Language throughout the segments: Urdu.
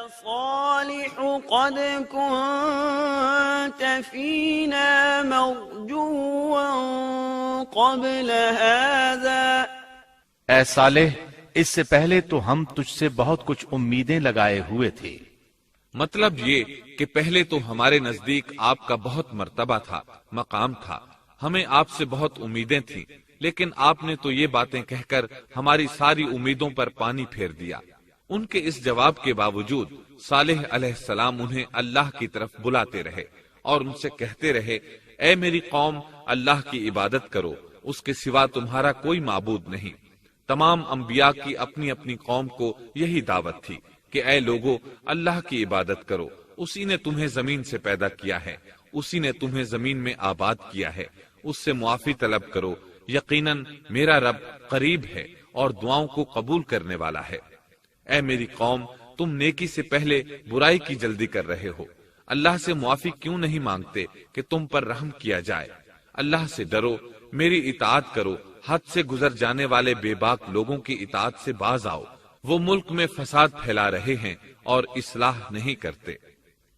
صالح قد كنت فينا مرجوا قبل هذا. اے صالح، اس سے پہلے تو ہم تجھ سے بہت کچھ امیدیں لگائے ہوئے تھے. مطلب یہ کہ پہلے تو ہمارے نزدیک آپ کا بہت مرتبہ تھا، مقام تھا، ہمیں آپ سے بہت امیدیں تھیں، لیکن آپ نے تو یہ باتیں کہہ کر ہماری ساری امیدوں پر پانی پھیر دیا. ان کے اس جواب کے باوجود صالح علیہ السلام انہیں اللہ کی طرف بلاتے رہے اور ان سے کہتے رہے، اے میری قوم، اللہ کی عبادت کرو، اس کے سوا تمہارا کوئی معبود نہیں. تمام انبیاء کی اپنی اپنی قوم کو یہی دعوت تھی کہ اے لوگو، اللہ کی عبادت کرو، اسی نے تمہیں زمین سے پیدا کیا ہے، اسی نے تمہیں زمین میں آباد کیا ہے، اس سے معافی طلب کرو، یقیناً میرا رب قریب ہے اور دعاؤں کو قبول کرنے والا ہے. اے میری قوم، تم نیکی سے پہلے برائی کی جلدی کر رہے ہو. اللہ سے معافی کیوں نہیں مانگتے کہ تم پر رحم کیا جائے؟ اللہ سے ڈرو، میری اطاعت کرو، حد سے گزر جانے والے بے باک لوگوں کی اطاعت سے باز آؤ. وہ ملک میں فساد پھیلا رہے ہیں اور اصلاح نہیں کرتے.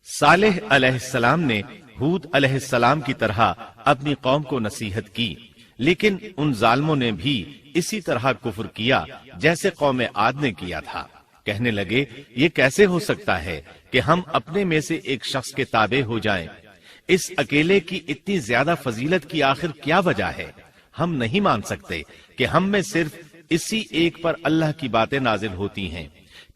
صالح علیہ السلام نے ہود علیہ السلام کی طرح اپنی قوم کو نصیحت کی، لیکن ان ظالموں نے بھی اسی طرح کفر کیا جیسے قوم عاد نے کیا تھا. کہنے لگے، یہ کیسے ہو سکتا ہے کہ ہم اپنے میں سے ایک شخص کے تابع ہو جائیں؟ اس اکیلے کی اتنی زیادہ فضیلت کی آخر کیا وجہ ہے؟ ہم نہیں مان سکتے کہ ہم میں صرف اسی ایک پر اللہ کی باتیں نازل ہوتی ہیں.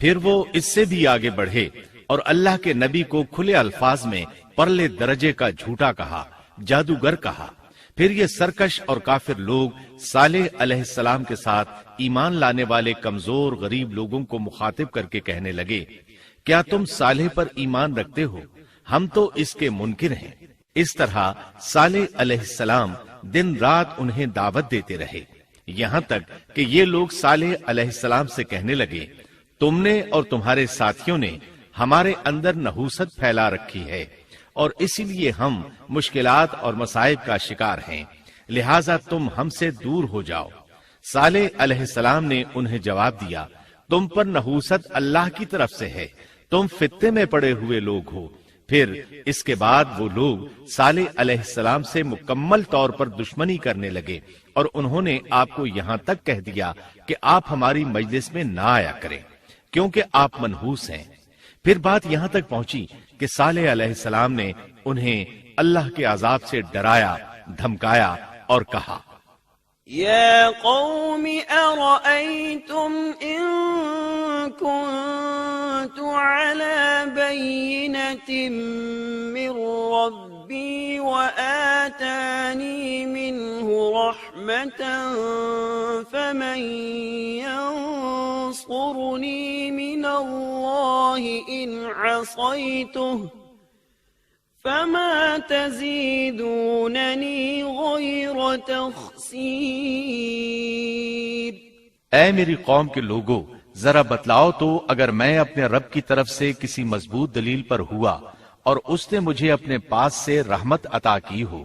پھر وہ اس سے بھی آگے بڑھے اور اللہ کے نبی کو کھلے الفاظ میں پرلے درجے کا جھوٹا کہا، جادوگر کہا. پھر یہ سرکش اور کافر لوگ صالح علیہ السلام کے ساتھ ایمان لانے والے کمزور غریب لوگوں کو مخاطب کر کے کہنے لگے، کیا تم صالح پر ایمان رکھتے ہو؟ ہم تو اس کے منکر ہیں. اس طرح صالح علیہ السلام دن رات انہیں دعوت دیتے رہے، یہاں تک کہ یہ لوگ صالح علیہ السلام سے کہنے لگے، تم نے اور تمہارے ساتھیوں نے ہمارے اندر نحوست پھیلا رکھی ہے اور اسی لیے ہم مشکلات اور مصائب کا شکار ہیں، لہٰذا تم ہم سے دور ہو جاؤ. صالح علیہ السلام نے انہیں جواب دیا، تم پر نحوست اللہ کی طرف سے ہے، تم فتنے میں پڑے ہوئے لوگ ہو. پھر اس کے بعد وہ لوگ صالح علیہ السلام سے مکمل طور پر دشمنی کرنے لگے اور انہوں نے آپ کو یہاں تک کہہ دیا کہ آپ ہماری مجلس میں نہ آیا کریں کیونکہ آپ منحوس ہیں. پھر بات یہاں تک پہنچی کہ صالح علیہ السلام نے انہیں اللہ کے عذاب سے ڈرایا، دھمکایا اور کہا، يا قوم أرأيتم إن كنت على بينة من ربي وآتاني منه رحمة فمن ينصرني من الله إن عصيته فما تزيدونني غير تخسير. اے میری قوم کے لوگو، ذرا بتلاؤ تو اگر میں اپنے رب کی طرف سے کسی مضبوط دلیل پر ہوا اور اس نے مجھے اپنے پاس سے رحمت عطا کی ہو،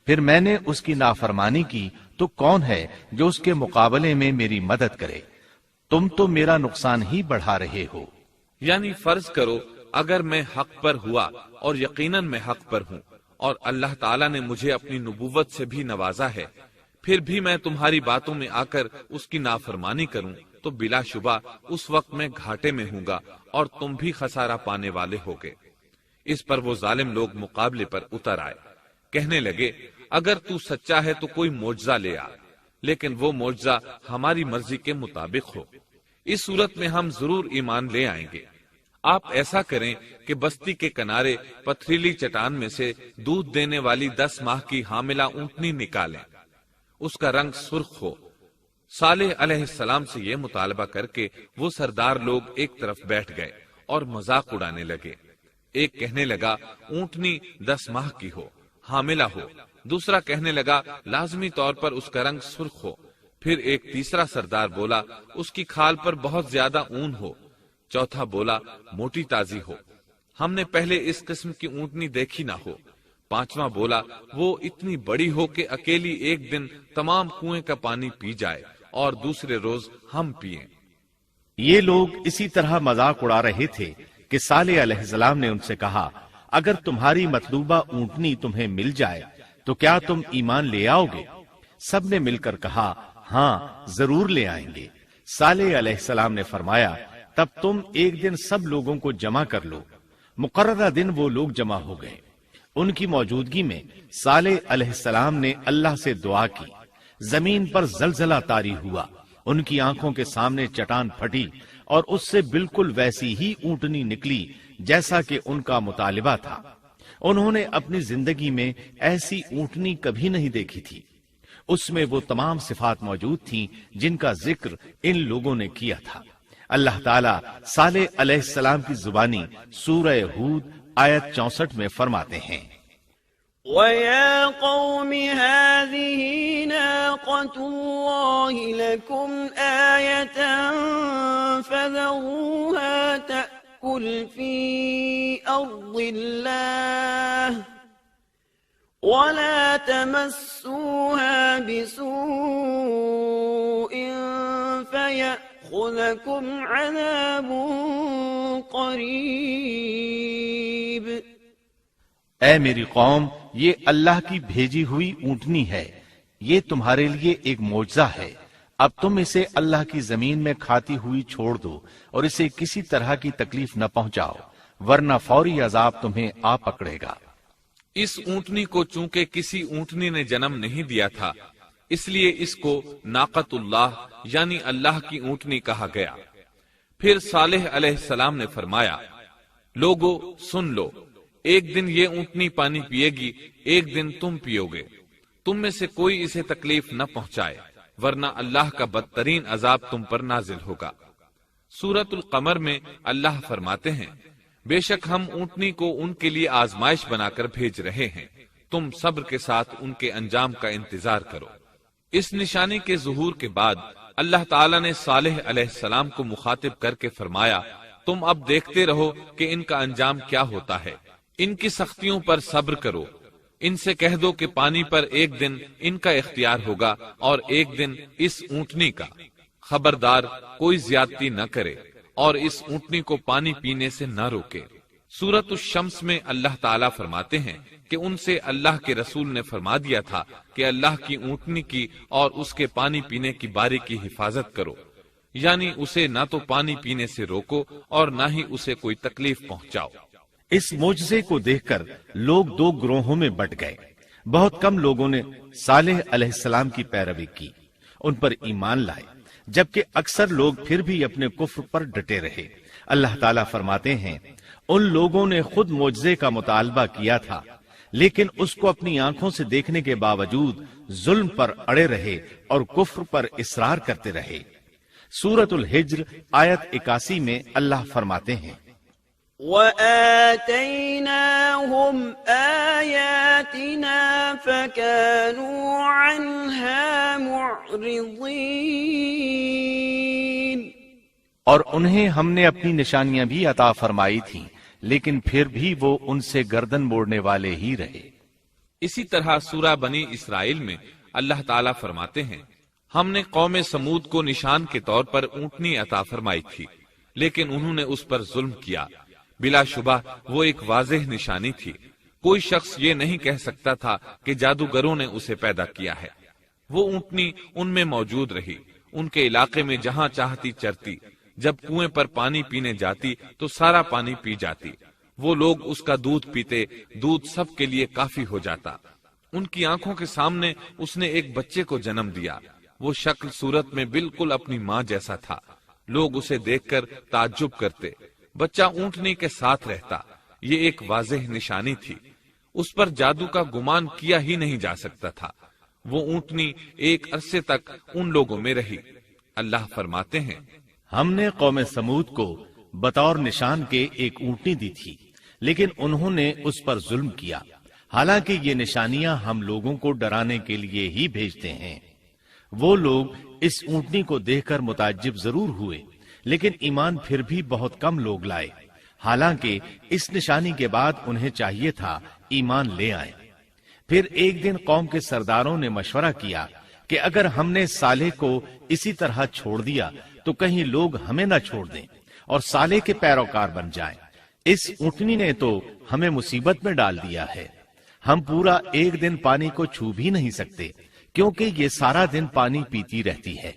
پھر میں نے اس کی نافرمانی کی، تو کون ہے جو اس کے مقابلے میں میری مدد کرے؟ تم تو میرا نقصان ہی بڑھا رہے ہو. یعنی فرض کرو اگر میں حق پر ہوا اور یقیناً میں حق پر ہوں اور اللہ تعالیٰ نے مجھے اپنی نبوت سے بھی نوازا ہے، پھر بھی میں تمہاری باتوں میں آ کر اس کی نافرمانی کروں تو بلا شبہ اس وقت میں گھاٹے میں ہوں گا اور تم بھی خسارہ پانے والے ہوگے. اس پر وہ ظالم لوگ مقابلے پر اتر آئے، کہنے لگے، اگر تو سچا ہے تو کوئی معجزہ لے آ، لیکن وہ معجزہ ہماری مرضی کے مطابق ہو. اس صورت میں ہم ضرور ایمان لے آئیں گے. آپ ایسا کریں کہ بستی کے کنارے پتھریلی چٹان میں سے دودھ دینے والی 10 ماہ کی حاملہ اونٹنی نکالیں، اس کا رنگ سرخ ہو. صالح علیہ السلام سے یہ مطالبہ کر کے وہ سردار لوگ ایک طرف بیٹھ گئے اور مذاق اڑانے لگے. ایک کہنے لگا اونٹنی 10 ماہ کی ہو، حاملہ ہو. دوسرا کہنے لگا لازمی طور پر اس کا رنگ سرخ ہو. پھر ایک تیسرا سردار بولا اس کی کھال پر بہت زیادہ اون ہو. چوتھا بولا موٹی تازی ہو، ہم نے پہلے اس قسم کی اونٹنی دیکھی نہ ہو. پانچواں بولا وہ اتنی بڑی ہو کہ اکیلی ایک دن تمام کنویں کا پانی پی جائے اور دوسرے روز ہم پئیں. یہ لوگ اسی طرح مذاق اڑا رہے تھے کہ صالح علیہ السلام نے ان سے کہا، اگر تمہاری مطلوبہ اونٹنی تمہیں مل جائے تو کیا تم ایمان لے آؤ گے؟ سب نے مل کر کہا، ہاں ضرور لے آئیں گے۔ صالح علیہ السلام نے فرمایا، تب تم ایک دن سب لوگوں کو جمع کر لو۔ مقررہ دن وہ لوگ جمع ہو گئے۔ ان کی موجودگی میں صالح علیہ السلام نے اللہ سے دعا کی۔ زمین پر زلزلہ طاری ہوا، ان کی آنکھوں کے سامنے چٹان پھٹی اور اس سے بالکل ویسی ہی اونٹنی نکلی جیسا کہ ان کا مطالبہ تھا۔ انہوں نے اپنی زندگی میں ایسی اونٹنی کبھی نہیں دیکھی تھی۔ اس میں وہ تمام صفات موجود تھیں جن کا ذکر ان لوگوں نے کیا تھا۔ اللہ تعالیٰ صالح علیہ السلام کی زبانی سورہ ہود آیت 64 میں فرماتے ہیں، وَيَا قَوْمِ هَٰذِهِ نَاقَةُ اللَّهِ لَكُمْ آيَةً فَذَرُوهَا تَأْكُلْ فِي أَرْضِ اللَّهِ وَلَا تَمَسُّوهَا بِسُوءٍ فَيَأْخُذَكُمْ عَذَابٌ قَرِيبٌ۔ اے میری قوم، یہ اللہ کی بھیجی ہوئی اونٹنی ہے، یہ تمہارے لیے ایک معجزہ ہے۔ اب تم اسے اللہ کی زمین میں کھاتی ہوئی چھوڑ دو اور اسے کسی طرح کی تکلیف نہ پہنچاؤ، ورنہ فوری عذاب تمہیں آ پکڑے گا۔ اس اونٹنی کو چونکہ کسی اونٹنی نے جنم نہیں دیا تھا، اس لیے اس کو ناقۃ اللہ یعنی اللہ کی اونٹنی کہا گیا۔ پھر صالح علیہ السلام نے فرمایا، لوگو سن لو، ایک دن یہ اونٹنی پانی پیے گی، ایک دن تم پیو گے، تم میں سے کوئی اسے تکلیف نہ پہنچائے، ورنہ اللہ کا بدترین عذاب تم پر نازل ہوگا۔ سورۃ القمر میں اللہ فرماتے ہیں، بے شک ہم اونٹنی کو ان کے لیے آزمائش بنا کر بھیج رہے ہیں، تم صبر کے ساتھ ان کے انجام کا انتظار کرو۔ اس نشانی کے ظہور کے بعد اللہ تعالیٰ نے صالح علیہ السلام کو مخاطب کر کے فرمایا، تم اب دیکھتے رہو کہ ان کا انجام کیا ہوتا ہے، ان کی سختیوں پر صبر کرو، ان سے کہہ دو کہ پانی پر ایک دن ان کا اختیار ہوگا اور ایک دن اس اونٹنی کا، خبردار کوئی زیادتی نہ کرے اور اس اونٹنی کو پانی پینے سے نہ روکے۔ سورۃ الشمس میں اللہ تعالیٰ فرماتے ہیں کہ ان سے اللہ کے رسول نے فرما دیا تھا کہ اللہ کی اونٹنی کی اور اس کے پانی پینے کی باری کی حفاظت کرو، یعنی اسے نہ تو پانی پینے سے روکو اور نہ ہی اسے کوئی تکلیف پہنچاؤ۔ اس معجزے کو دیکھ کر لوگ دو گروہوں میں بٹ گئے۔ بہت کم لوگوں نے صالح علیہ السلام کی پیروی کی، ان پر ایمان لائے، جبکہ اکثر لوگ پھر بھی اپنے کفر پر ڈٹے رہے۔ اللہ تعالیٰ فرماتے ہیں، ان لوگوں نے خود معجزے کا مطالبہ کیا تھا، لیکن اس کو اپنی آنکھوں سے دیکھنے کے باوجود ظلم پر اڑے رہے اور کفر پر اصرار کرتے رہے۔ سورۃ الحجر آیت 81 میں اللہ فرماتے ہیں، وَآتَيْنَاهُمْ آيَاتِنَا فَكَانُوا عَنْهَا مُعْرِضِينَ۔ اور انہیں ہم نے اپنی نشانیاں بھی عطا فرمائی تھیں، لیکن پھر بھی وہ ان سے گردن موڑنے والے ہی رہے۔ اسی طرح سورہ بنی اسرائیل میں اللہ تعالیٰ فرماتے ہیں، ہم نے قوم سمود کو نشان کے طور پر اونٹنی عطا فرمائی تھی، لیکن انہوں نے اس پر ظلم کیا۔ بلا شبہ وہ ایک واضح نشانی تھی، کوئی شخص یہ نہیں کہہ سکتا تھا کہ جادوگروں نے اسے پیدا کیا ہے۔ وہ اونٹنی ان میں موجود رہی، ان کے علاقے میں جہاں چاہتی چرتی، جب کنویں پر پانی پینے جاتی تو سارا پانی پی جاتی، وہ لوگ اس کا دودھ پیتے، دودھ سب کے لیے کافی ہو جاتا۔ ان کی آنکھوں کے سامنے اس نے ایک بچے کو جنم دیا، وہ شکل صورت میں بالکل اپنی ماں جیسا تھا، لوگ اسے دیکھ کر تعجب کرتے، بچہ اونٹنی کے ساتھ رہتا، یہ ایک واضح نشانی تھی، اس پر جادو کا گمان کیا ہی نہیں جا سکتا تھا۔ وہ اونٹنی ایک عرصے تک ان لوگوں میں رہی۔ اللہ فرماتے ہیں، ہم نے قوم سمود کو بطور نشان کے ایک اونٹنی دی تھی، لیکن انہوں نے اس پر ظلم کیا، حالانکہ یہ نشانیاں ہم لوگوں کو ڈرانے کے لیے ہی بھیجتے ہیں۔ وہ لوگ اس اونٹنی کو دیکھ کر متعجب ضرور ہوئے، لیکن ایمان پھر بھی بہت کم لوگ لائے، حالانکہ اس نشانی کے بعد انہیں چاہیے تھا ایمان لے آئیں۔ پھر ایک دن قوم کے سرداروں نے مشورہ کیا کہ اگر ہم نے صالح کو اسی طرح چھوڑ دیا تو کہیں لوگ ہمیں نہ چھوڑ دیں اور صالح کے پیروکار بن جائیں۔ اس اونٹنی نے تو ہمیں مصیبت میں ڈال دیا ہے، ہم پورا ایک دن پانی کو چھو بھی نہیں سکتے، کیونکہ یہ سارا دن پانی پیتی رہتی ہے۔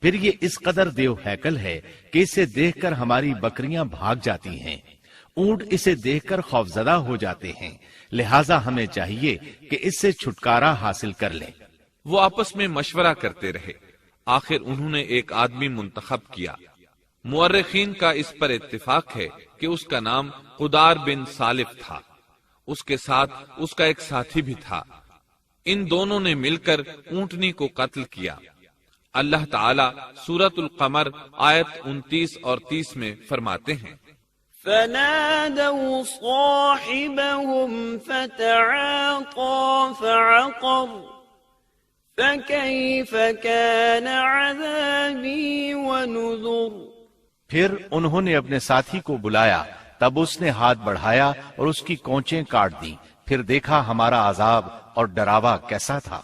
پھر یہ اس قدر دیو ہیکل ہے کہ اسے دیکھ کر ہماری بکریاں بھاگ جاتی ہیں، اونٹ اسے دیکھ کر خوفزدہ ہو جاتے ہیں، لہٰذا ہمیں چاہیے کہ اس سے چھٹکارا حاصل کر لیں۔ وہ آپس میں مشورہ کرتے رہے، آخر انہوں نے ایک آدمی منتخب کیا۔ مورخین کا اس پر اتفاق ہے کہ اس کا نام قدار بن سالف تھا، اس کے ساتھ اس کا ایک ساتھی بھی تھا۔ ان دونوں نے مل کر اونٹنی کو قتل کیا۔ اللہ تعالیٰ سورۃ القمر آیت 29 اور 30 میں فرماتے ہیں، فنادوا صاحبهم فتعاطى فعقر فكيف كان عذابي ونذر۔ پھر انہوں نے اپنے ساتھی کو بلایا، تب اس نے ہاتھ بڑھایا اور اس کی کونچیں کاٹ دی، پھر دیکھا ہمارا عذاب اور ڈراوا کیسا تھا۔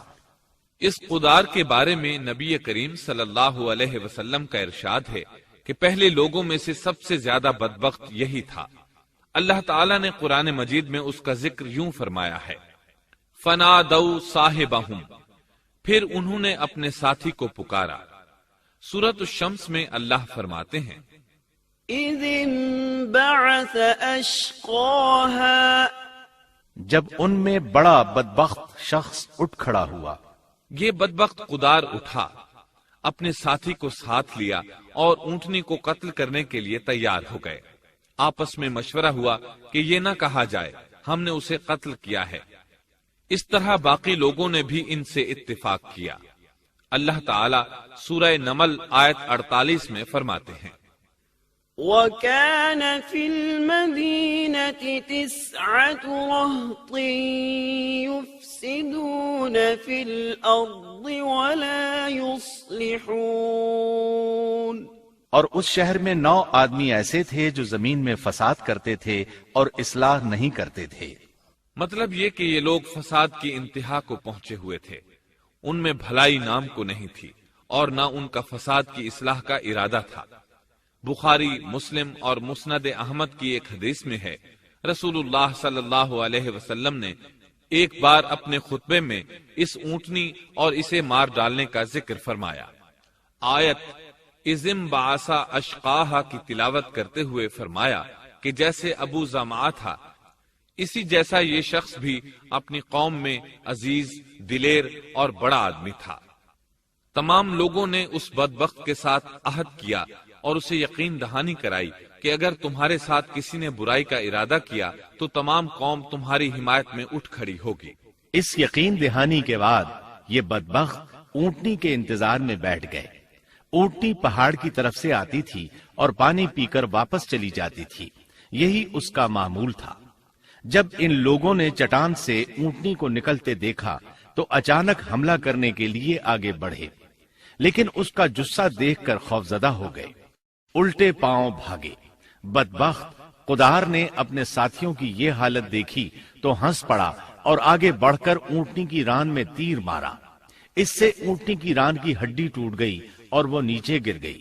اس قدار کے بارے میں نبی کریم صلی اللہ علیہ وسلم کا ارشاد ہے کہ پہلے لوگوں میں سے سب سے زیادہ بدبخت یہی تھا۔ اللہ تعالیٰ نے قرآن مجید میں اس کا ذکر یوں فرمایا ہے، فنادوا صاحبہم، پھر انہوں نے اپنے ساتھی کو پکارا۔ سورۃ الشمس میں اللہ فرماتے ہیں، اذ انبعث اشقاها، جب ان میں بڑا بدبخت شخص اٹھ کھڑا ہوا۔ یہ بدبخت قدار اٹھا، اپنے ساتھی کو ساتھ لیا اور اونٹنی کو قتل کرنے کے لیے تیار ہو گئے۔ آپس میں مشورہ ہوا کہ یہ نہ کہا جائے ہم نے اسے قتل کیا ہے۔ اس طرح باقی لوگوں نے بھی ان سے اتفاق کیا۔ اللہ تعالیٰ سورہ نمل آیت 48 میں فرماتے ہیں، وَكَانَ فِي الْمَدِينَةِ 9 رَهْطٍ يُفْسِدُونَ فِي الْأَرْضِ وَلَا يُصْلِحُونَ، اور اس شہر میں 9 آدمی ایسے تھے جو زمین میں فساد کرتے تھے اور اصلاح نہیں کرتے تھے۔ مطلب یہ کہ یہ لوگ فساد کی انتہا کو پہنچے ہوئے تھے، ان میں بھلائی نام کو نہیں تھی اور نہ ان کا فساد کی اصلاح کا ارادہ تھا۔ بخاری، مسلم اور مسند احمد کی ایک حدیث میں ہے، رسول اللہ صلی اللہ علیہ وسلم نے ایک بار اپنے خطبے میں اس اونٹنی اور اسے مار ڈالنے کا ذکر فرمایا۔ آیت اذ انبعث اشقاها کی تلاوت کرتے ہوئے فرمایا کہ جیسے ابو زمعہ تھا، اسی جیسا یہ شخص بھی اپنی قوم میں عزیز، دلیر اور بڑا آدمی تھا۔ تمام لوگوں نے اس بدبخت کے ساتھ عہد کیا اور اسے یقین دہانی کرائی کہ اگر تمہارے ساتھ کسی نے برائی کا ارادہ کیا تو تمام قوم تمہاری حمایت میں اٹھ کھڑی ہوگی۔ اس یقین دہانی کے بعد یہ بدبخت اونٹنی کے انتظار میں بیٹھ گئے۔ اونٹنی پہاڑ کی طرف سے آتی تھی اور پانی پی کر واپس چلی جاتی تھی، یہی اس کا معمول تھا۔ جب ان لوگوں نے چٹان سے اونٹنی کو نکلتے دیکھا تو اچانک حملہ کرنے کے لیے آگے بڑھے، لیکن اس کا جثہ دیکھ کر خوفزدہ ہو گئے، الٹے پاؤں بھاگے۔ بدبخت قدار نے اپنے ساتھیوں کی یہ حالت دیکھی تو ہنس پڑا اور آگے بڑھ کر اونٹنی کی ران میں تیر مارا۔ اس سے اونٹنی کی ران کی ہڈی ٹوٹ گئی اور وہ نیچے گر گئی۔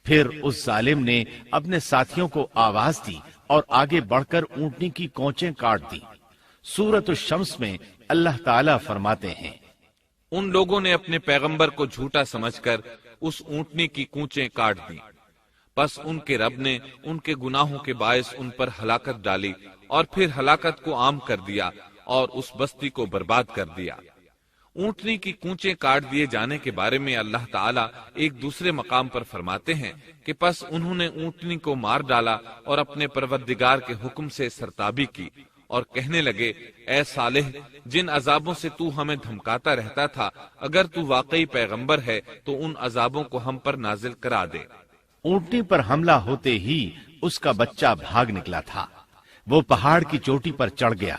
پھر اس ظالم نے اپنے ساتھیوں کو آواز دی اور آگے بڑھ کر اونٹنی کی کونچیں کاٹ دی۔ سورۃ الشمس میں اللہ تعالیٰ فرماتے ہیں، ان لوگوں نے اپنے پیغمبر کو جھوٹا سمجھ کر اس اونٹنی کی کونچیں کاٹ دی، پس ان کے رب نے ان کے گناہوں کے باعث ان پر ہلاکت ڈالی اور پھر ہلاکت کو عام کر دیا اور اس بستی کو برباد کر دیا۔ اونٹنی کی کونچیں کاٹ دیے جانے کے بارے میں اللہ تعالیٰ ایک دوسرے مقام پر فرماتے ہیں کہ پس انہوں نے اونٹنی کو مار ڈالا اور اپنے پروردگار کے حکم سے سرتابی کی اور کہنے لگے، اے صالح، جن عذابوں سے تو ہمیں دھمکاتا رہتا تھا، اگر تو واقعی پیغمبر ہے تو ان عذابوں کو ہم پر نازل کرا دے۔ اونٹنی پر حملہ ہوتے ہی اس کا بچہ بھاگ نکلا تھا۔ وہ پہاڑ کی چوٹی پر چڑھ گیا،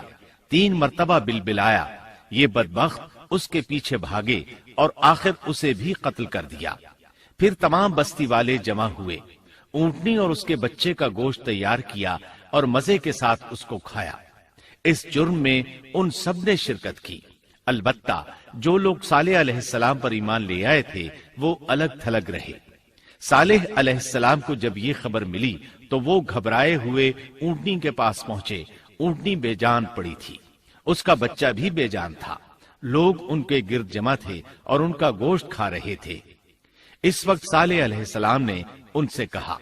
3 مرتبہ بلبلایا۔ یہ بدبخت اس کے پیچھے بھاگے اور آخر اسے بھی قتل کر دیا۔ پھر تمام بستی والے جمع ہوئے، اونٹنی اور اس کے بچے کا گوشت تیار کیا اور مزے کے ساتھ اس کو کھایا۔ اس جرم میں ان سب نے شرکت کی، البتہ جو لوگ صالح علیہ السلام پر ایمان لے آئے تھے وہ الگ تھلگ رہے۔ صالح علیہ السلام کو جب یہ خبر ملی تو وہ گھبرائے ہوئے اونٹنی کے پاس پہنچے۔ اونٹنی بے جان پڑی تھی، اس کا بچہ بھی بے جان تھا۔ لوگ ان کے گرد جمع تھے اور ان کا گوشت کھا رہے تھے۔ اس وقت صالح علیہ السلام نے ان سے کہا،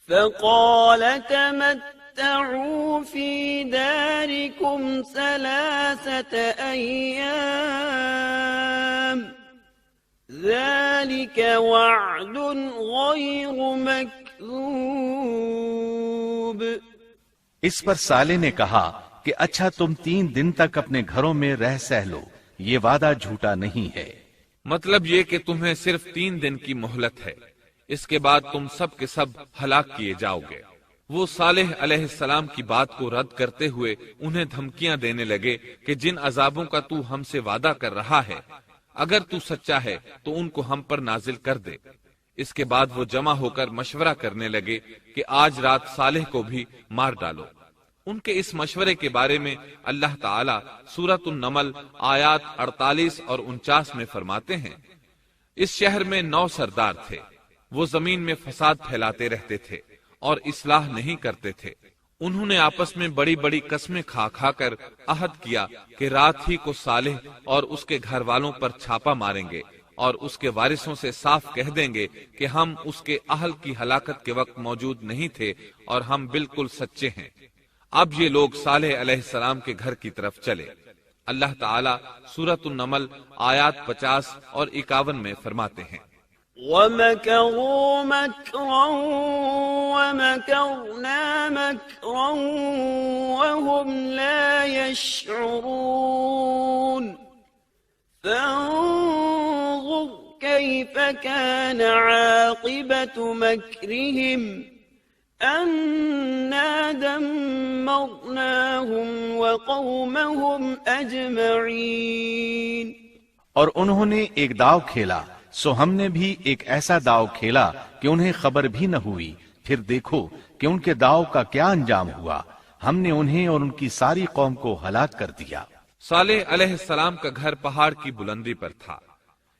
فقال تمتعوا في داركم 3 أيام ذلك وعد غير مكذوب۔ اس پر صالح نے کہا کہ اچھا تم 3 دن تک اپنے گھروں میں رہ سہ لو، یہ وعدہ جھوٹا نہیں ہے۔ مطلب یہ کہ تمہیں صرف 3 دن کی مہلت ہے، اس کے بعد تم سب کے سب ہلاک کیے جاؤ گے۔ وہ صالح علیہ السلام کی بات کو رد کرتے ہوئے انہیں دھمکیاں دینے لگے کہ جن عذابوں کا تو ہم سے وعدہ کر رہا ہے، اگر تو سچا ہے تو ان کو ہم پر نازل کر دے۔ اس کے بعد وہ جمع ہو کر مشورہ کرنے لگے کہ آج رات صالح کو بھی مار ڈالو۔ ان کے اس مشورے کے بارے میں اللہ تعالیٰ سورۃ النمل آیات 48 اور 49 میں فرماتے ہیں، اس شہر میں 9 سردار تھے، وہ زمین میں فساد پھیلاتے رہتے تھے اور اصلاح نہیں کرتے تھے۔ انہوں نے آپس میں بڑی بڑی قسمیں کھا کھا کر عہد کیا کہ رات ہی کو صالح اور اس کے گھر والوں پر چھاپا ماریں گے اور اس کے وارثوں سے صاف کہہ دیں گے کہ ہم اس کے اہل کی ہلاکت کے وقت موجود نہیں تھے اور ہم بالکل سچے ہیں۔ اب یہ لوگ صالح علیہ السلام کے گھر کی طرف چلے۔ اللہ تعالیٰ سورۃ النمل آیات 50 اور 51 میں فرماتے ہیں، وَمَكَرُوا مَكْرًا وَمَكَرْنَا مَكْرًا وَهُمْ لَا يَشْعُرُونَ فَانظُرْ كَيْفَ كَانَ عَاقِبَةُ مَكْرِهِمْ أَنَّا دَمَّرْنَاهُمْ وَقَوْمَهُمْ أَجْمَعِينَ۔ اور انہوں نے ایک داؤ کھیلا، سو ہم نے بھی ایک ایسا داؤ کھیلا کہ انہیں خبر بھی نہ ہوئی۔ پھر دیکھو کہ ان کے داؤ کا کیا انجام ہوا، ہم نے انہیں اور ان کی ساری قوم کو ہلاک کر دیا۔ صالح علیہ السلام کا گھر پہاڑ کی بلندی پر تھا۔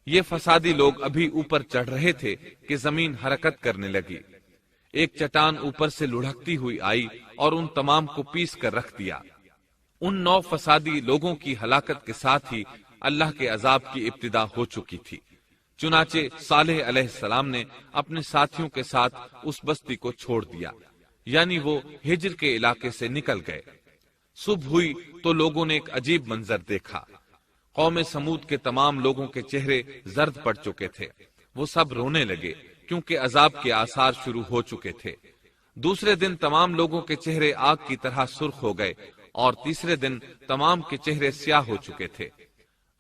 یہ فسادی لوگ ابھی اوپر چڑھ رہے تھے کہ زمین حرکت کرنے لگی۔ ایک چٹان اوپر سے لڑھکتی ہوئی آئی اور ان تمام کو پیس کر رکھ دیا۔ ان 9 فسادی لوگوں کی ہلاکت کے ساتھ ہی اللہ کے عذاب کی ابتدا ہو چکی تھی۔ چنانچہ صالح علیہ السلام نے اپنے ساتھیوں کے ساتھ اس بستی کو چھوڑ دیا، یعنی وہ ہجر کے علاقے سے نکل گئے۔ صبح ہوئی تو لوگوں نے ایک عجیب منظر دیکھا۔ قوم سمود کے تمام لوگوں کے چہرے زرد پڑ چکے تھے، وہ سب رونے لگے کیونکہ عذاب کے آثار شروع ہو چکے تھے۔ دوسرے دن تمام لوگوں کے چہرے آگ کی طرح سرخ ہو گئے اور تیسرے دن تمام کے چہرے سیاہ ہو چکے تھے۔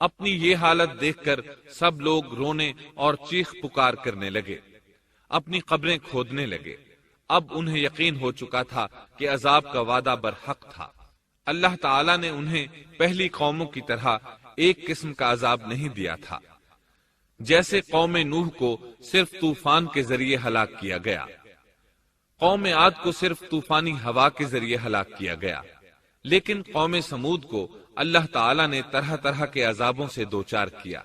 اپنی یہ حالت دیکھ کر سب لوگ رونے اور چیخ پکار کرنے لگے، اپنی قبریں کھودنے لگے۔ اب انہیں یقین ہو چکا تھا کہ عذاب کا وعدہ برحق تھا۔ اللہ تعالیٰ نے انہیں پہلی قوموں کی طرح ایک قسم کا عذاب نہیں دیا تھا، جیسے قوم نوح کو صرف طوفان کے ذریعے ہلاک کیا گیا، قوم عاد کو صرف طوفانی ہوا کے ذریعے ہلاک کیا گیا، لیکن قوم سمود کو اللہ تعالیٰ نے طرح طرح کے عذابوں سے دوچار کیا،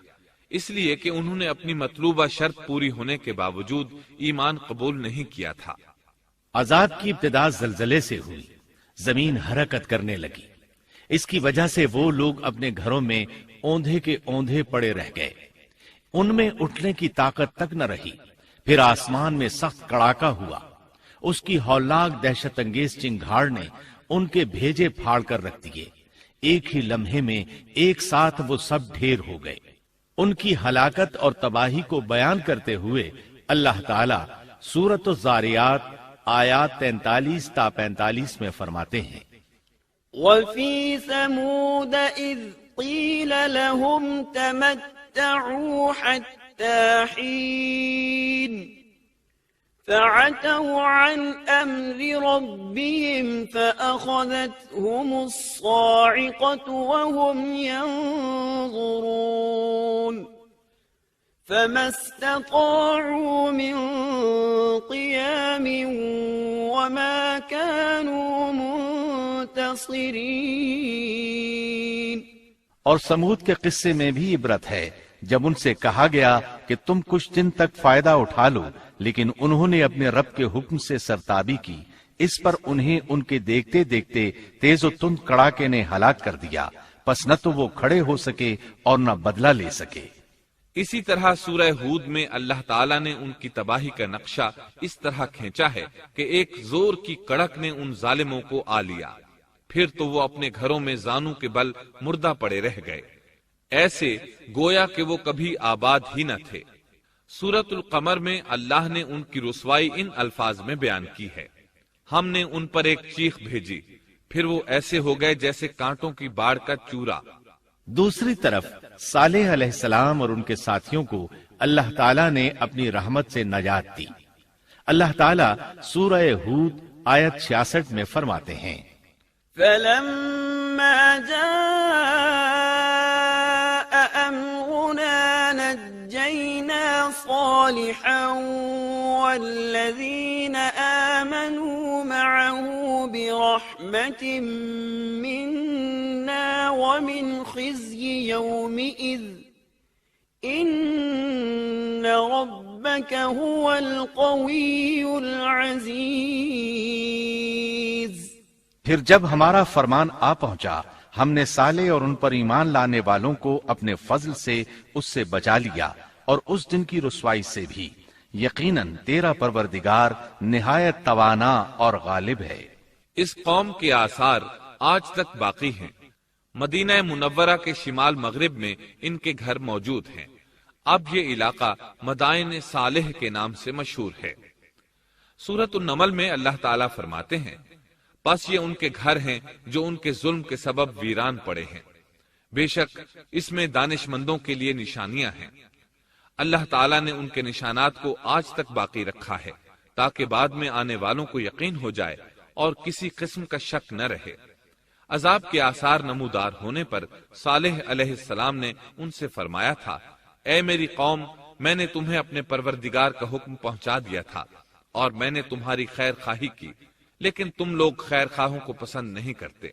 اس لیے کہ انہوں نے اپنی مطلوبہ شرط پوری ہونے کے باوجود ایمان قبول نہیں کیا تھا۔ عذاب کی ابتدا زلزلے سے ہوئی، زمین حرکت کرنے لگی۔ اس کی وجہ سے وہ لوگ اپنے گھروں میں اوندھے کے اوندھے پڑے رہ گئے، ان میں اٹھنے کی طاقت تک نہ رہی۔ پھر آسمان میں سخت کڑاکا ہوا، اس کی ہولناک دہشت انگیز چنگھاڑ نے ان کے بھیجے پھاڑ کر رکھ دیے۔ ایک ہی لمحے میں ایک ساتھ وہ سب ڈھیر ہو گئے۔ ان کی ہلاکت اور تباہی کو بیان کرتے ہوئے اللہ تعالیٰ سورۃ الزاریات آیات 43 تا 45 میں فرماتے ہیں، وَفِي ثَمُودَ إِذْ قِيلَ لَهُمْ تَمَتَّعُوا حَتَّى حِينٍ فَعَتَوْا عَنْ أَمْرِ رَبِّهِمْ فَأَخَذَتْهُمُ الصَّاعِقَةُ وَهُمْ يَنظُرُونَ فَمَا اسْتَطَاعُوا مِنْ قِيَامٍ وَمَا كَانُوا منتصرین۔ اور سمود کے قصے میں بھی عبرت ہے۔ جب ان سے کہا گیا کہ تم کچھ دن تک فائدہ اٹھا لو، لیکن انہوں نے اپنے رب کے حکم سے سرتابی کی، اس پر انہیں ان کے دیکھتے دیکھتے تیز و تند کڑاکے نے ہلاک کر دیا، پس نہ تو وہ کھڑے ہو سکے اور نہ بدلہ لے سکے۔ اسی طرح سورہ ہود میں اللہ تعالیٰ نے ان کی تباہی کا نقشہ اس طرح کھینچا ہے کہ ایک زور کی کڑک نے ان ظالموں کو آ لیا، پھر تو وہ اپنے گھروں میں زانوں کے بل مردہ پڑے رہ گئے، ایسے گویا کہ وہ کبھی آباد ہی نہ تھے۔ سورۃ القمر میں اللہ نے ان کی رسوائی ان الفاظ میں بیان کی ہے، ہم نے ان پر ایک چیخ بھیجی، پھر وہ ایسے ہو گئے جیسے کانٹوں کی باڑ کا چورا۔ دوسری طرف صالح علیہ السلام اور ان کے ساتھیوں کو اللہ تعالیٰ نے اپنی رحمت سے نجات دی۔ اللہ تعالیٰ سورہ ہود آیت 66 میں فرماتے ہیں، فَلَمَّا جَاءَ أَمْرُنَا نَجَّيْنَا صَالِحًا وَالَّذِينَ آمَنُوا مَعَهُ بِرَحْمَةٍ مِنَّا وَمِنْ خِزْيِ يَوْمِئِذٍ إِنَّ رَبَّكَ هُوَ الْقَوِيُّ الْعَزِيزُ۔ پھر جب ہمارا فرمان آ پہنچا، ہم نے صالح اور ان پر ایمان لانے والوں کو اپنے فضل سے اس سے بچا لیا اور اس دن کی رسوائی سے بھی۔ یقیناً تیرا پروردگار نہایت توانا اور غالب ہے۔ اس قوم کے آثار آج تک باقی ہیں۔ مدینہ منورہ کے شمال مغرب میں ان کے گھر موجود ہیں۔ اب یہ علاقہ مدائن صالح کے نام سے مشہور ہے۔ سورۃ النمل میں اللہ تعالیٰ فرماتے ہیں، بس یہ ان کے گھر ہیں جو ان کے ظلم کے سبب ویران پڑے ہیں، بے شک اس میں دانش مندوں کے لیے نشانیاں ہیں۔ اللہ تعالیٰ نے ان کے نشانات کو آج تک باقی رکھا ہے تاکہ بعد میں آنے والوں کو یقین ہو جائے اور کسی قسم کا شک نہ رہے۔ عذاب کے آثار نمودار ہونے پر صالح علیہ السلام نے ان سے فرمایا تھا، اے میری قوم، میں نے تمہیں اپنے پروردگار کا حکم پہنچا دیا تھا اور میں نے تمہاری خیر خواہی کی، لیکن تم لوگ خیر خواہوں کو پسند نہیں کرتے۔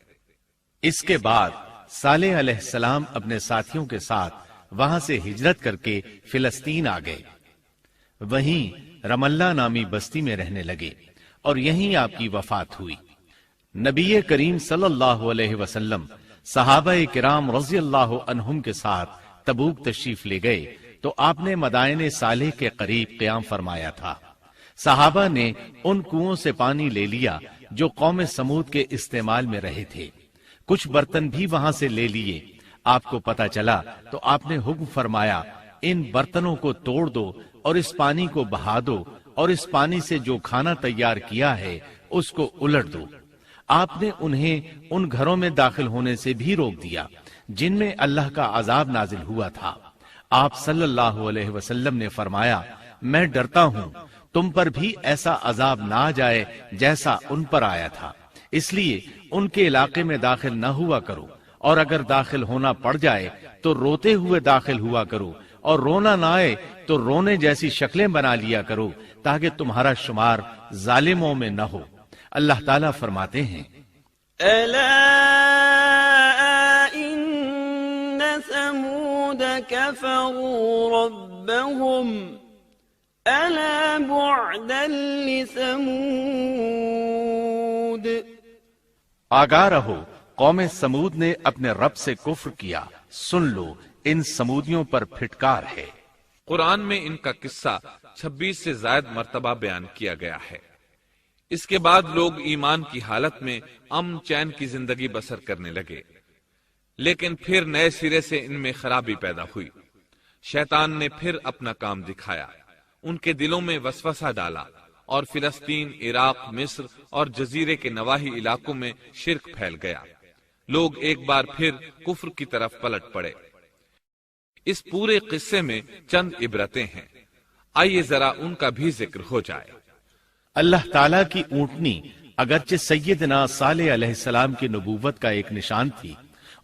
اس کے بعد صالح علیہ السلام اپنے ساتھیوں کے ساتھ وہاں سے ہجرت کر کے فلسطین آ گئے، وہیں رملہ نامی بستی میں رہنے لگے اور یہیں آپ کی وفات ہوئی۔ نبی کریم صلی اللہ علیہ وسلم صحابہ کرام رضی اللہ عنہم کے ساتھ تبوک تشریف لے گئے تو آپ نے مدائن صالح کے قریب قیام فرمایا تھا۔ صحابہ نے ان کنووں سے پانی لے لیا جو قوم سمود کے استعمال میں رہے تھے، کچھ برتن بھی وہاں سے لے لیے۔ آپ کو پتا چلا تو آپ نے حکم فرمایا، ان برتنوں کو توڑ دو اور اس پانی کو بہا دو اور اس پانی سے جو کھانا تیار کیا ہے اس کو الٹ دو۔ آپ نے انہیں ان گھروں میں داخل ہونے سے بھی روک دیا جن میں اللہ کا عذاب نازل ہوا تھا۔ آپ صلی اللہ علیہ وسلم نے فرمایا، میں ڈرتا ہوں تم پر بھی ایسا عذاب نہ آ جائے جیسا ان پر آیا تھا، اس لیے ان کے علاقے میں داخل نہ ہوا کرو، اور اگر داخل ہونا پڑ جائے تو روتے ہوئے داخل ہوا کرو، اور رونا نہ آئے تو رونے جیسی شکلیں بنا لیا کرو تاکہ تمہارا شمار ظالموں میں نہ ہو۔ اللہ تعالیٰ فرماتے ہیں، ألا إن ثمود كفروا ربهم ألا بعدا لثمود۔ آگاہ رہو، قوم سمود نے اپنے رب سے کفر کیا، سن لو ان سمودیوں پر پھٹکار ہے۔ قرآن میں ان کا قصہ 26 سے زائد مرتبہ بیان کیا گیا ہے۔ اس کے بعد لوگ ایمان کی حالت میں امن چین کی زندگی بسر کرنے لگے، لیکن پھر نئے سرے سے ان میں خرابی پیدا ہوئی۔ شیطان نے پھر اپنا کام دکھایا، ان کے دلوں میں وسوسہ ڈالا اور فلسطین، عراق، مصر اور جزیرے کے نواحی علاقوں میں شرک پھیل گیا۔ لوگ ایک بار پھر کفر کی طرف پلٹ پڑے۔ اس پورے قصے میں چند عبرتیں ہیں، آئیے ذرا ان کا بھی ذکر ہو جائے۔ اللہ تعالیٰ کی اونٹنی اگرچہ سیدنا صالح علیہ السلام کی نبوت کا ایک نشان تھی،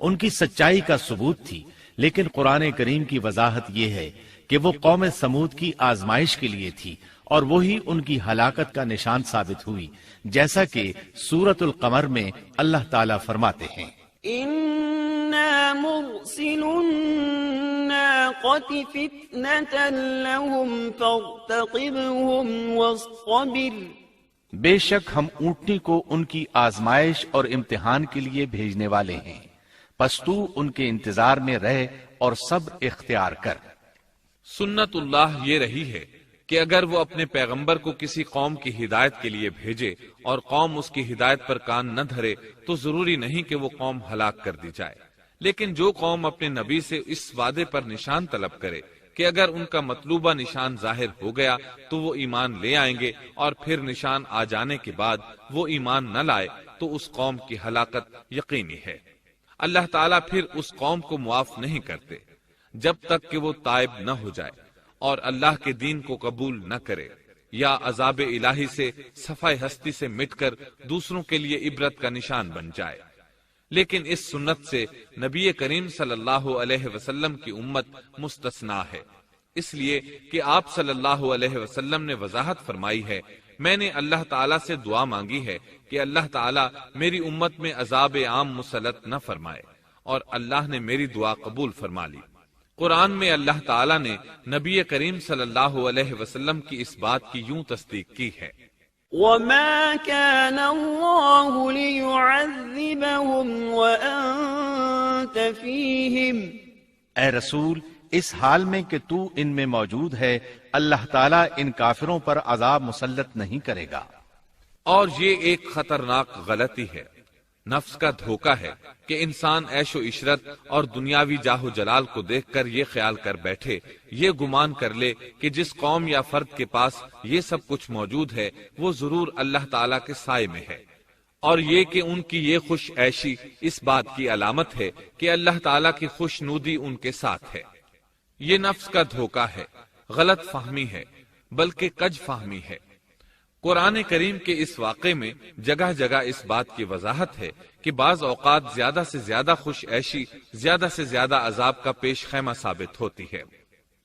ان کی سچائی کا ثبوت تھی، لیکن قرآن کریم کی وضاحت یہ ہے کہ وہ قوم سمود کی آزمائش کے لیے تھی اور وہی ان کی ہلاکت کا نشان ثابت ہوئی، جیسا کہ سورۃ القمر میں اللہ تعالیٰ فرماتے ہیں، إِنَّا مُرْسِلُو النَّاقَةِ الناقة فتنة لهم فارتقبهم واصطبر بے شک ہم اونٹنی کو ان کی آزمائش اور امتحان کے لیے بھیجنے والے ہیں، پس تو ان کے انتظار میں رہ اور صبر اختیار کر۔ سنت اللہ یہ رہی ہے کہ اگر وہ اپنے پیغمبر کو کسی قوم کی ہدایت کے لیے بھیجے اور قوم اس کی ہدایت پر کان نہ دھرے تو ضروری نہیں کہ وہ قوم ہلاک کر دی جائے، لیکن جو قوم اپنے نبی سے اس وعدے پر نشان طلب کرے کہ اگر ان کا مطلوبہ نشان ظاہر ہو گیا تو وہ ایمان لے آئیں گے، اور پھر نشان آ جانے کے بعد وہ ایمان نہ لائے تو اس قوم کی ہلاکت یقینی ہے۔ اللہ تعالیٰ پھر اس قوم کو معاف نہیں کرتے جب تک کہ وہ تائب نہ ہو جائے اور اللہ کے دین کو قبول نہ کرے، یا عذاب الہی سے صفائے ہستی سے مٹ کر دوسروں کے لیے عبرت کا نشان بن جائے۔ لیکن اس سنت سے نبی کریم صلی اللہ علیہ وسلم کی امت مستثنا ہے، اس لیے کہ آپ صلی اللہ علیہ وسلم نے وضاحت فرمائی ہے، میں نے اللہ تعالیٰ سے دعا مانگی ہے کہ اللہ تعالیٰ میری امت میں عذاب عام مسلط نہ فرمائے، اور اللہ نے میری دعا قبول فرما لی۔ قرآن میں اللہ تعالیٰ نے نبی کریم صلی اللہ علیہ وسلم کی اس بات کی یوں تصدیق کی ہے، وما كان الله ليعذبهم وأنت فيهم اے رسول، اس حال میں کہ تو ان میں موجود ہے، اللہ تعالیٰ ان کافروں پر عذاب مسلط نہیں کرے گا۔ اور یہ ایک خطرناک غلطی ہے، نفس کا دھوکہ ہے کہ انسان عیش و عشرت اور دنیاوی جاہ و جلال کو دیکھ کر یہ خیال کر بیٹھے، یہ گمان کر لے کہ جس قوم یا فرد کے پاس یہ سب کچھ موجود ہے وہ ضرور اللہ تعالیٰ کے سائے میں ہے، اور یہ کہ ان کی یہ خوش عیشی اس بات کی علامت ہے کہ اللہ تعالیٰ کی خوش نودی ان کے ساتھ ہے۔ یہ نفس کا دھوکہ ہے، غلط فہمی ہے، بلکہ کج فہمی ہے۔ قرآن کریم کے اس واقعے میں جگہ جگہ اس بات کی وضاحت ہے کہ بعض اوقات زیادہ سے زیادہ خوش عیشی زیادہ سے زیادہ عذاب کا پیش خیمہ ثابت ہوتی ہے،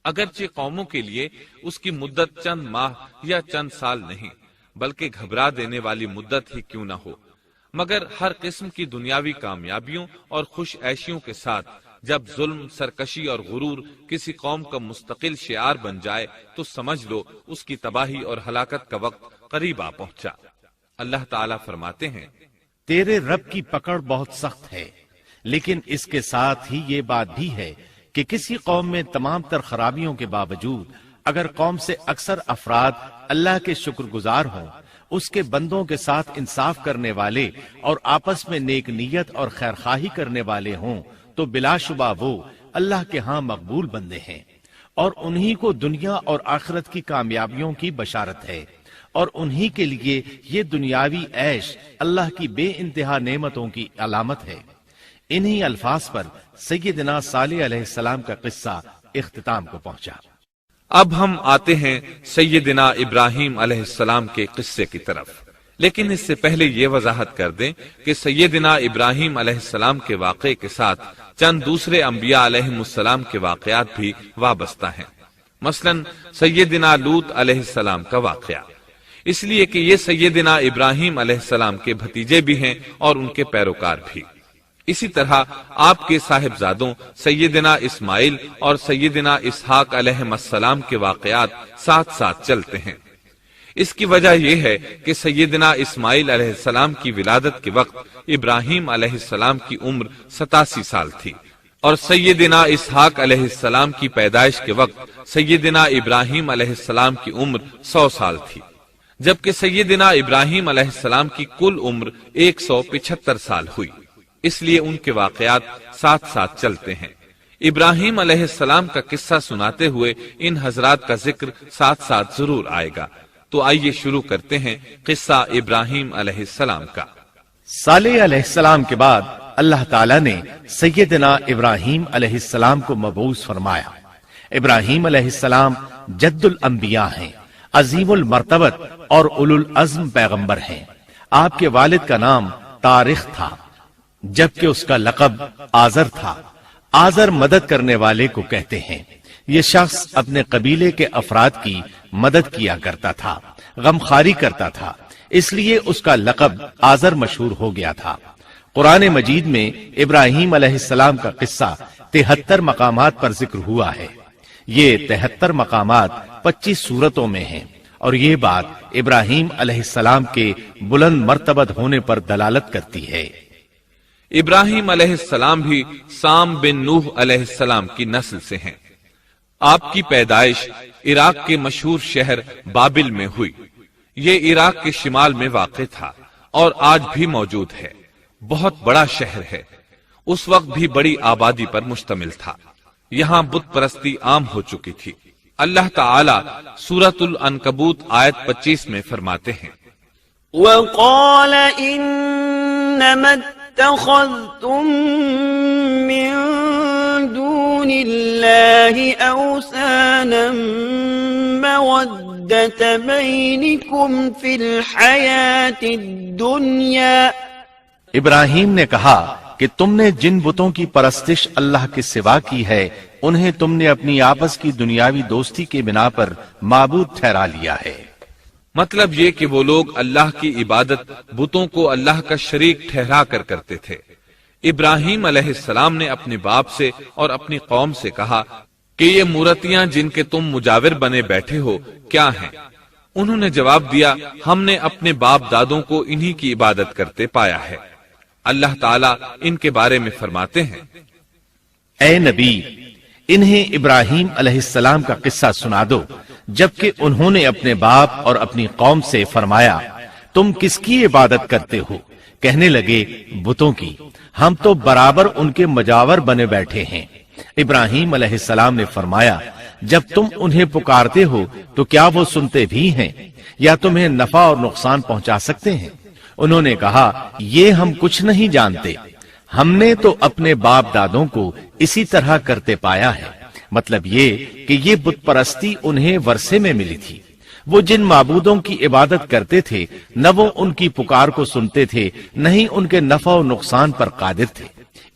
اگرچہ قوموں کے لیے اس کی مدت چند ماہ یا چند سال نہیں بلکہ گھبرا دینے والی مدت ہی کیوں نہ ہو، مگر ہر قسم کی دنیاوی کامیابیوں اور خوش عیشیوں کے ساتھ جب ظلم، سرکشی اور غرور کسی قوم کا مستقل شعار بن جائے تو سمجھ لو اس کی تباہی اور ہلاکت کا وقت قریب آ پہنچا۔ اللہ تعالیٰ فرماتے ہیں، تیرے رب کی پکڑ بہت سخت ہے، لیکن اس کے ساتھ ہی یہ بات بھی ہے کہ کسی قوم میں تمام تر خرابیوں کے باوجود اگر قوم سے اکثر افراد اللہ کے شکر گزار ہوں، اس کے بندوں کے ساتھ انصاف کرنے والے اور آپس میں نیک نیت اور خیرخواہی کرنے والے ہوں تو بلا شبہ وہ اللہ کے ہاں مقبول بندے ہیں، اور انہی کو دنیا اور آخرت کی کامیابیوں کی بشارت ہے، اور انہی کے لیے یہ دنیاوی عیش اللہ کی بے انتہا نعمتوں کی علامت ہے۔ انہی الفاظ پر سیدنا صالح علیہ السلام کا قصہ اختتام کو پہنچا۔ اب ہم آتے ہیں سیدنا ابراہیم علیہ السلام کے قصے کی طرف، لیکن اس سے پہلے یہ وضاحت کر دیں کہ سیدنا ابراہیم علیہ السلام کے واقعے کے ساتھ چند دوسرے انبیاء علیہ السلام کے واقعات بھی وابستہ ہیں، مثلا سیدنا لوط علیہ السلام کا واقعہ، اس لیے کہ یہ سیدنا ابراہیم علیہ السلام کے بھتیجے بھی ہیں اور ان کے پیروکار بھی۔ اسی طرح آپ کے صاحبزادوں سیدنا اسماعیل اور سیدنا اسحاق علیہ السلام کے واقعات ساتھ ساتھ چلتے ہیں۔ اس کی وجہ یہ ہے کہ سیدنا اسماعیل علیہ السلام کی ولادت کے وقت ابراہیم علیہ السلام کی عمر 87 سال تھی، اور سیدنا اسحاق علیہ السلام کی پیدائش کے وقت سیدنا ابراہیم علیہ السلام کی عمر 100 سال تھی، جبکہ سیدنا ابراہیم علیہ السلام کی کل عمر 175 سال ہوئی، اس لیے ان کے واقعات ساتھ ساتھ چلتے ہیں۔ ابراہیم علیہ السلام کا قصہ سناتے ہوئے ان حضرات کا ذکر ساتھ ساتھ ضرور آئے گا، تو آئیے شروع کرتے ہیں قصہ ابراہیم علیہ السلام کا۔ صالح علیہ السلام کے بعد اللہ تعالیٰ نے سیدنا ابراہیم علیہ السلام کو مبعوث فرمایا۔ ابراہیم علیہ السلام جد الانبیاء ہیں، عظیم المرتبت اور اولو العزم پیغمبر ہیں۔ آپ کے والد کا نام طارق تھا، جبکہ اس کا لقب آزر تھا۔ آزر مدد کرنے والے کو کہتے ہیں۔ یہ شخص اپنے قبیلے کے افراد کی مدد کیا کرتا تھا، غمخواری کرتا تھا، اس لیے اس کا لقب آزر مشہور ہو گیا تھا۔ قرآن مجید میں ابراہیم علیہ السلام کا قصہ 73 مقامات پر ذکر ہوا ہے۔ یہ 73 مقامات 25 سورتوں میں ہیں، اور یہ بات ابراہیم علیہ السلام کے بلند مرتبت ہونے پر دلالت کرتی ہے۔ ابراہیم علیہ السلام بھی سام بن نوح علیہ السلام کی نسل سے ہیں۔ آپ کی پیدائش عراق کے مشہور شہر بابل میں ہوئی۔ یہ عراق کے شمال میں واقع تھا اور آج بھی موجود ہے۔ بہت بڑا شہر ہے۔ اس وقت بھی بڑی آبادی پر مشتمل تھا۔ یہاں بت پرستی عام ہو چکی تھی۔ اللہ تعالی سورۃ العنکبوت آیت 25 میں فرماتے ہیں، وقال انما اتخذتم من دون الله اوثانا مودة بينكم في الحياة الدنيا۔ ابراہیم نے کہا کہ تم نے جن بتوں کی پرستش اللہ کے سوا کی ہے انہیں تم نے اپنی آپس کی دنیاوی دوستی کے بنا پر معبود ٹھہرا لیا ہے۔ مطلب یہ کہ وہ لوگ اللہ کی عبادت بتوں کو اللہ کا شریک ٹھہرا کر کرتے تھے۔ ابراہیم علیہ السلام نے اپنے باپ سے اور اپنی قوم سے کہا کہ یہ مورتیاں جن کے تم مجاور بنے بیٹھے ہو کیا ہیں؟ انہوں نے جواب دیا، ہم نے اپنے باپ دادوں کو انہی کی عبادت کرتے پایا ہے۔ اللہ تعالیٰ ان کے بارے میں فرماتے ہیں، اے نبی، انہیں ابراہیم علیہ السلام کا قصہ سنا دو جبکہ انہوں نے اپنے باپ اور اپنی قوم سے فرمایا تم کس کی عبادت کرتے ہو؟ کہنے لگے بتوں کی، ہم تو برابر ان کے مجاور بنے بیٹھے ہیں۔ ابراہیم علیہ السلام نے فرمایا جب تم انہیں پکارتے ہو تو کیا وہ سنتے بھی ہیں یا تمہیں نفع اور نقصان پہنچا سکتے ہیں؟ انہوں نے کہا یہ ہم کچھ نہیں جانتے، ہم نے تو اپنے باپ دادوں کو اسی طرح کرتے پایا ہے۔ مطلب یہ کہ یہ بت پرستی انہیں ورثے میں ملی تھی۔ وہ جن معبودوں کی عبادت کرتے تھے نہ وہ ان کی پکار کو سنتے تھے نہ ہی ان کے نفع و نقصان پر قادر تھے۔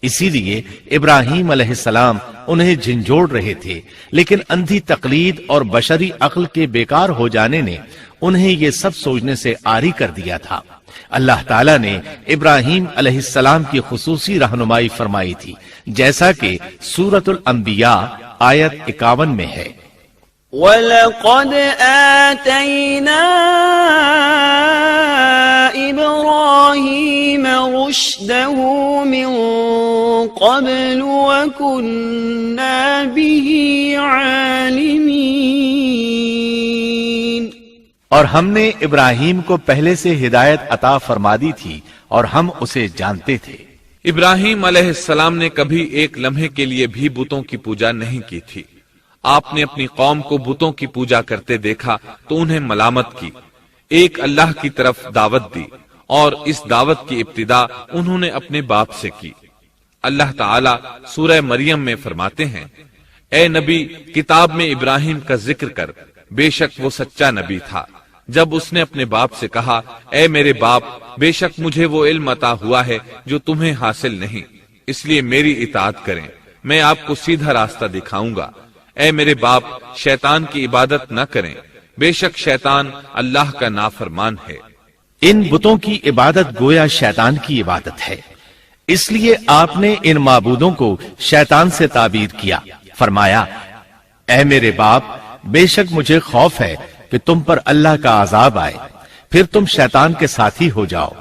اسی لیے ابراہیم علیہ السلام انہیں جھنجھوڑ رہے تھے، لیکن اندھی تقلید اور بشری عقل کے بیکار ہو جانے نے انہیں یہ سب سوچنے سے عاری کر دیا تھا۔ اللہ تعالیٰ نے ابراہیم علیہ السلام کی خصوصی رہنمائی فرمائی تھی، جیسا کہ سورۃ الانبیاء آیت 51 میں ہے، وَلَقَدْ آتَيْنَا إِبْرَاهِيمَ رُشْدَهُ مِن قَبْلُ وَكُنَّا بِهِ عَالِمِينَ۔ اور ہم نے ابراہیم کو پہلے سے ہدایت عطا فرما دی تھی اور ہم اسے جانتے تھے۔ ابراہیم علیہ السلام نے کبھی ایک لمحے کے لیے بھی بتوں کی پوجا نہیں کی تھی۔ آپ نے اپنی قوم کو بتوں کی پوجا کرتے دیکھا تو انہیں ملامت کی، ایک اللہ کی طرف دعوت دی، اور اس دعوت کی ابتدا انہوں نے اپنے باپ سے کی۔ اللہ تعالیٰ سورہ مریم میں فرماتے ہیں، اے نبی کتاب میں ابراہیم کا ذکر کر، بے شک وہ سچا نبی تھا۔ جب اس نے اپنے باپ سے کہا، اے میرے باپ، بے شک مجھے وہ علم عطا ہوا ہے جو تمہیں حاصل نہیں، اس لیے میری اطاعت کریں، میں آپ کو سیدھا راستہ دکھاؤں گا۔ اے میرے باپ، شیطان کی عبادت نہ کریں، بے شک شیطان اللہ کا نافرمان ہے۔ ان بتوں کی عبادت گویا شیطان کی عبادت ہے، اس لیے آپ نے ان معبودوں کو شیطان سے تعبیر کیا۔ فرمایا، اے میرے باپ، بے شک مجھے خوف ہے کہ تم پر اللہ کا عذاب آئے، پھر تم شیطان کے ساتھی ہو جاؤ۔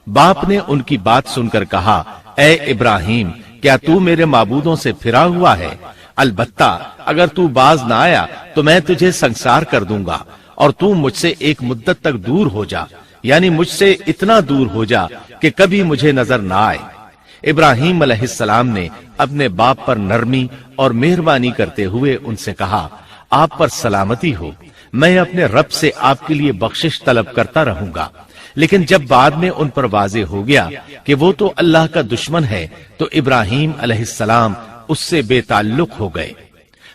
باپ نے ان کی بات سن کر کہا، اے ابراہیم، کیا تو میرے معبودوں سے پھرا ہوا ہے؟ البتہ اگر تو باز نہ آیا تو میں تجھے سنسار کر دوں گا، اور تو مجھ سے ایک مدت تک دور ہو جا، یعنی مجھ سے اتنا دور ہو جا کہ کبھی مجھے نظر نہ آئے۔ ابراہیم علیہ السلام نے اپنے باپ پر نرمی اور مہربانی کرتے ہوئے ان سے کہا، آپ پر سلامتی ہو، میں اپنے رب سے آپ کے لیے بخشش طلب کرتا رہوں گا۔ لیکن جب بعد میں ان پر واضح ہو گیا کہ وہ تو اللہ کا دشمن ہے تو ابراہیم علیہ السلام اس سے بے تعلق ہو گئے۔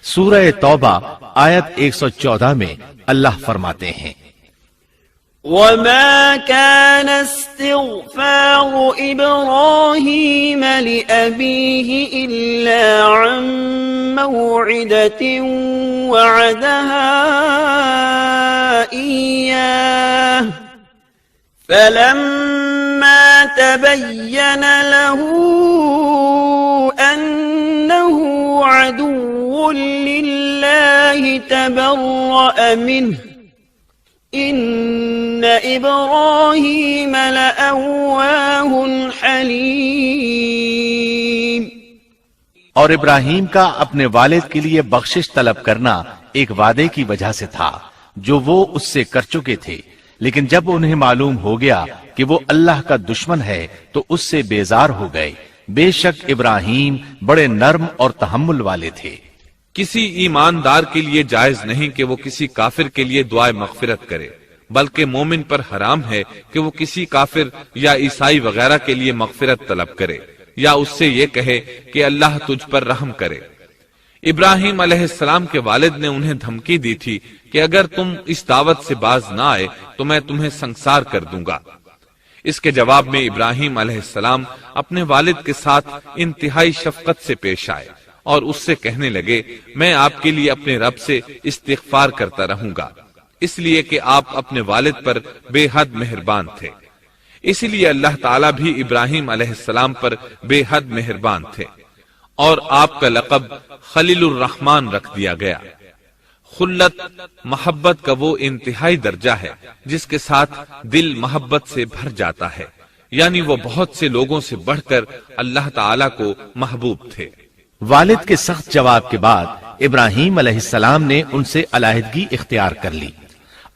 سورہ توبہ آیت 114 میں اللہ فرماتے ہیں، وَمَا كَانَ اسْتِغْفَارُ إِبْرَاهِيمَ لِأَبِيهِ إِلَّا عَن مَّوْعِدَةٍ وَعَدَهَا إِيَّاهُ فَلَمَّا تبين له أنه عدو لله تبرأ منه إن إبراهيم لأواه حليم۔ اور ابراہیم کا اپنے والد کے لیے بخشش طلب کرنا ایک وعدے کی وجہ سے تھا جو وہ اس سے کر چکے تھے، لیکن جب انہیں معلوم ہو گیا کہ وہ اللہ کا دشمن ہے تو اس سے بیزار ہو گئے۔ بے شک ابراہیم بڑے نرم اور تحمل والے تھے۔ کسی ایماندار کے لیے جائز نہیں کہ وہ کسی کافر کے لیے دعائے مغفرت کرے، بلکہ مومن پر حرام ہے کہ وہ کسی کافر یا عیسائی وغیرہ کے لیے مغفرت طلب کرے یا اس سے یہ کہے کہ اللہ تجھ پر رحم کرے۔ ابراہیم علیہ السلام کے والد نے انہیں دھمکی دی تھی کہ اگر تم اس دعوت سے باز نہ آئے تو میں تمہیں سنسار کر دوں گا۔ اس کے جواب میں ابراہیم علیہ السلام اپنے والد کے ساتھ انتہائی شفقت سے پیش آئے اور اس سے کہنے لگے، میں آپ کے لیے اپنے رب سے استغفار کرتا رہوں گا، اس لیے کہ آپ اپنے والد پر بے حد مہربان تھے۔ اسی لیے اللہ تعالیٰ بھی ابراہیم علیہ السلام پر بے حد مہربان تھے، اور آپ کا لقب خلیل الرحمن رکھ دیا گیا۔ خلت محبت کا وہ انتہائی درجہ ہے جس کے ساتھ دل محبت سے بھر جاتا ہے، یعنی وہ بہت سے لوگوں سے بڑھ کر اللہ تعالیٰ کو محبوب تھے۔ والد کے سخت جواب کے بعد ابراہیم علیہ السلام نے ان سے علیحدگی اختیار کر لی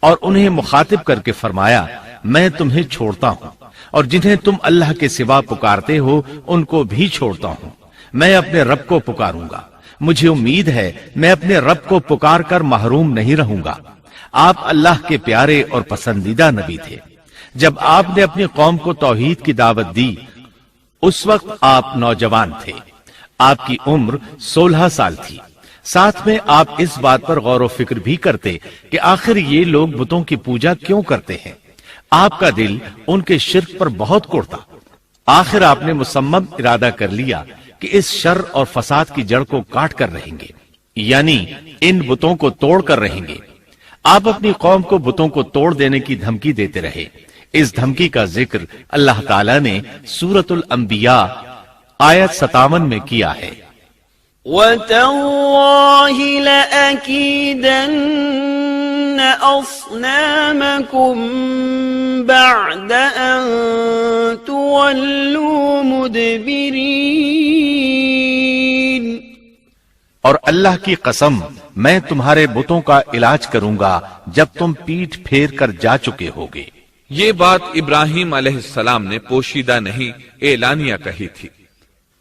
اور انہیں مخاطب کر کے فرمایا، میں تمہیں چھوڑتا ہوں اور جنہیں تم اللہ کے سوا پکارتے ہو ان کو بھی چھوڑتا ہوں، میں اپنے رب کو پکاروں گا، مجھے امید ہے میں اپنے رب کو پکار کر محروم نہیں رہوں گا۔ آپ اللہ کے پیارے اور پسندیدہ نبی تھے۔ جب آپ نے اپنی قوم کو توحید کی دعوت دی اس وقت آپ نوجوان تھے، آپ کی عمر 16 سال تھی۔ ساتھ میں آپ اس بات پر غور و فکر بھی کرتے کہ آخر یہ لوگ بتوں کی پوجا کیوں کرتے ہیں۔ آپ کا دل ان کے شرک پر بہت کوڑتا۔ آخر آپ نے مصمم ارادہ کر لیا کہ اس شر اور فساد کی جڑ کو کاٹ کر رہیں گے، یعنی ان بتوں کو توڑ کر رہیں گے۔ آپ اپنی قوم کو بتوں کو توڑ دینے کی دھمکی دیتے رہے۔ اس دھمکی کا ذکر اللہ تعالیٰ نے سورۃ الانبیاء آیت 57 میں کیا ہے۔ وَتَاللَّهِ لَأَكِيدَنَّ أَصْنَامَكُمْ بَعْدَ أَن تُوَلُّوا مُدْبِرِينَ۔ اور اللہ کی قسم میں تمہارے بتوں کا علاج کروں گا جب تم پیٹھ پھیر کر جا چکے ہوگے۔ یہ بات ابراہیم علیہ السلام نے پوشیدہ نہیں اعلانیہ کہی تھی۔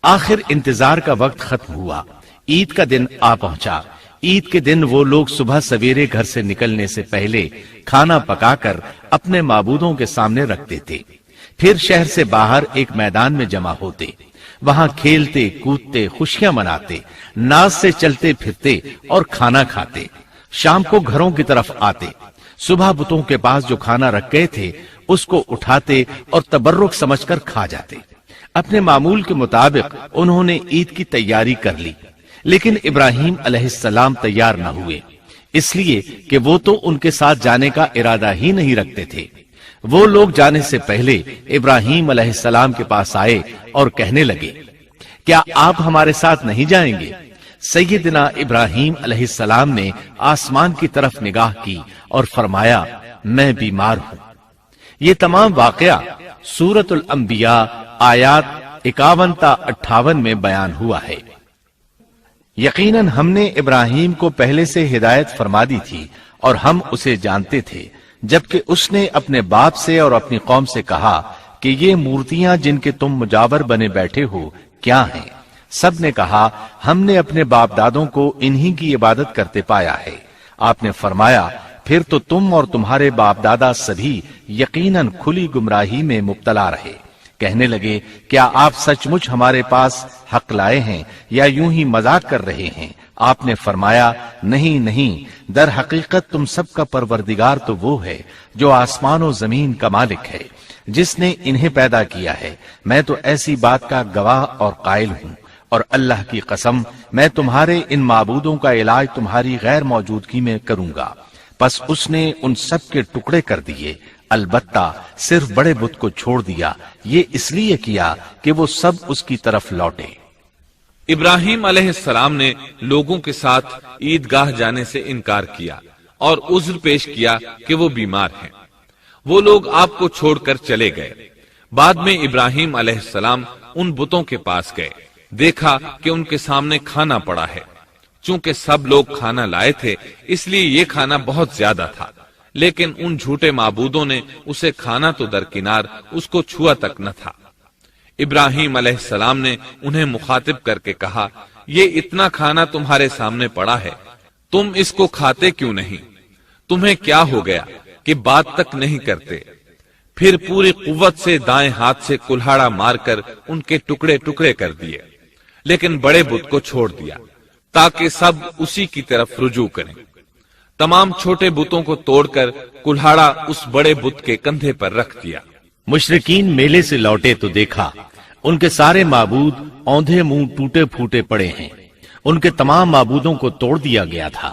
آخر انتظار کا وقت ختم ہوا، عید کا دن آ پہنچا۔ عید کے دن وہ لوگ صبح سویرے گھر سے نکلنے سے پہلے کھانا پکا کر اپنے معبودوں کے سامنے رکھتے تھے، پھر شہر سے باہر ایک میدان میں جمع ہوتے، وہاں کھیلتے کودتے خوشیاں مناتے، ناز سے چلتے پھرتے اور کھانا کھاتے۔ شام کو گھروں کی طرف آتے، صبح بتوں کے پاس جو کھانا رکھ گئے تھے اس کو اٹھاتے اور تبرک سمجھ کر کھا جاتے۔ اپنے معمول کے مطابق انہوں نے عید کی تیاری کر لی، لیکن ابراہیم علیہ السلام تیار نہ ہوئے، اس لیے کہ وہ تو ان کے ساتھ جانے کا ارادہ ہی نہیں رکھتے تھے۔ وہ لوگ جانے سے پہلے ابراہیم علیہ السلام کے پاس آئے اور کہنے لگے، کیا آپ ہمارے ساتھ نہیں جائیں گے؟ سیدنا ابراہیم علیہ السلام نے آسمان کی طرف نگاہ کی اور فرمایا، میں بیمار ہوں۔ یہ تمام واقعہ سورۃ الانبیاء آیات 51 تا 58 میں بیان ہوا ہے۔ یقیناً ہم نے ابراہیم کو پہلے سے ہدایت فرما دی تھی اور ہم اسے جانتے تھے، جبکہ اس نے اپنے باپ سے اور اپنی قوم سے کہا کہ یہ مورتیاں جن کے تم مجاور بنے بیٹھے ہو کیا ہیں؟ سب نے کہا، ہم نے اپنے باپ دادوں کو انہی کی عبادت کرتے پایا ہے۔ آپ نے فرمایا، پھر تو تم اور تمہارے باپ دادا سبھی یقیناً کھلی گمراہی میں مبتلا رہے۔ کہنے لگے، کیا آپ سچ مچ ہمارے پاس حق لائے ہیں یا یوں ہی مذاق کر رہے ہیں؟ آپ نے فرمایا، نہیں نہیں، در حقیقت تم سب کا پروردگار تو وہ ہے جو آسمان و زمین کا مالک ہے، جس نے انہیں پیدا کیا ہے۔ میں تو ایسی بات کا گواہ اور قائل ہوں، اور اللہ کی قسم میں تمہارے ان معبودوں کا علاج تمہاری غیر موجودگی میں کروں گا۔ پس اس نے ان سب کے ٹکڑے کر دیے۔ البتہ صرف بڑے بت کو چھوڑ دیا، یہ اس لیے کیا کہ وہ سب اس کی طرف لوٹے۔ ابراہیم علیہ السلام نے لوگوں کے ساتھ عیدگاہ جانے سے انکار کیا اور عذر پیش کیا کہ وہ بیمار ہیں۔ وہ لوگ آپ کو چھوڑ کر چلے گئے۔ بعد میں ابراہیم علیہ السلام ان بتوں کے پاس گئے، دیکھا کہ ان کے سامنے کھانا پڑا ہے۔ چونکہ سب لوگ کھانا لائے تھے اس لیے یہ کھانا بہت زیادہ تھا، لیکن ان جھوٹے معبودوں نے اسے کھانا تو درکنار اس کو چھوا تک نہ تھا۔ ابراہیم علیہ السلام نے انہیں مخاطب کر کے کہا، یہ اتنا کھانا تمہارے سامنے پڑا ہے، تم اس کو کھاتے کیوں نہیں؟ تمہیں کیا ہو گیا کہ بات تک نہیں کرتے؟ پھر پوری قوت سے دائیں ہاتھ سے کلہاڑا مار کر ان کے ٹکڑے ٹکڑے کر دیے، لیکن بڑے بت کو چھوڑ دیا تاکہ سب اسی کی طرف رجوع کریں۔ تمام چھوٹے بتوں کو توڑ کر کلہاڑا اس بڑے بت کے کندھے پر رکھ دیا۔ مشرکین میلے سے لوٹے تو دیکھا ان کے سارے معبود اوندھے منہ ٹوٹے پھوٹے پڑے ہیں، ان کے تمام معبودوں کو توڑ دیا گیا تھا۔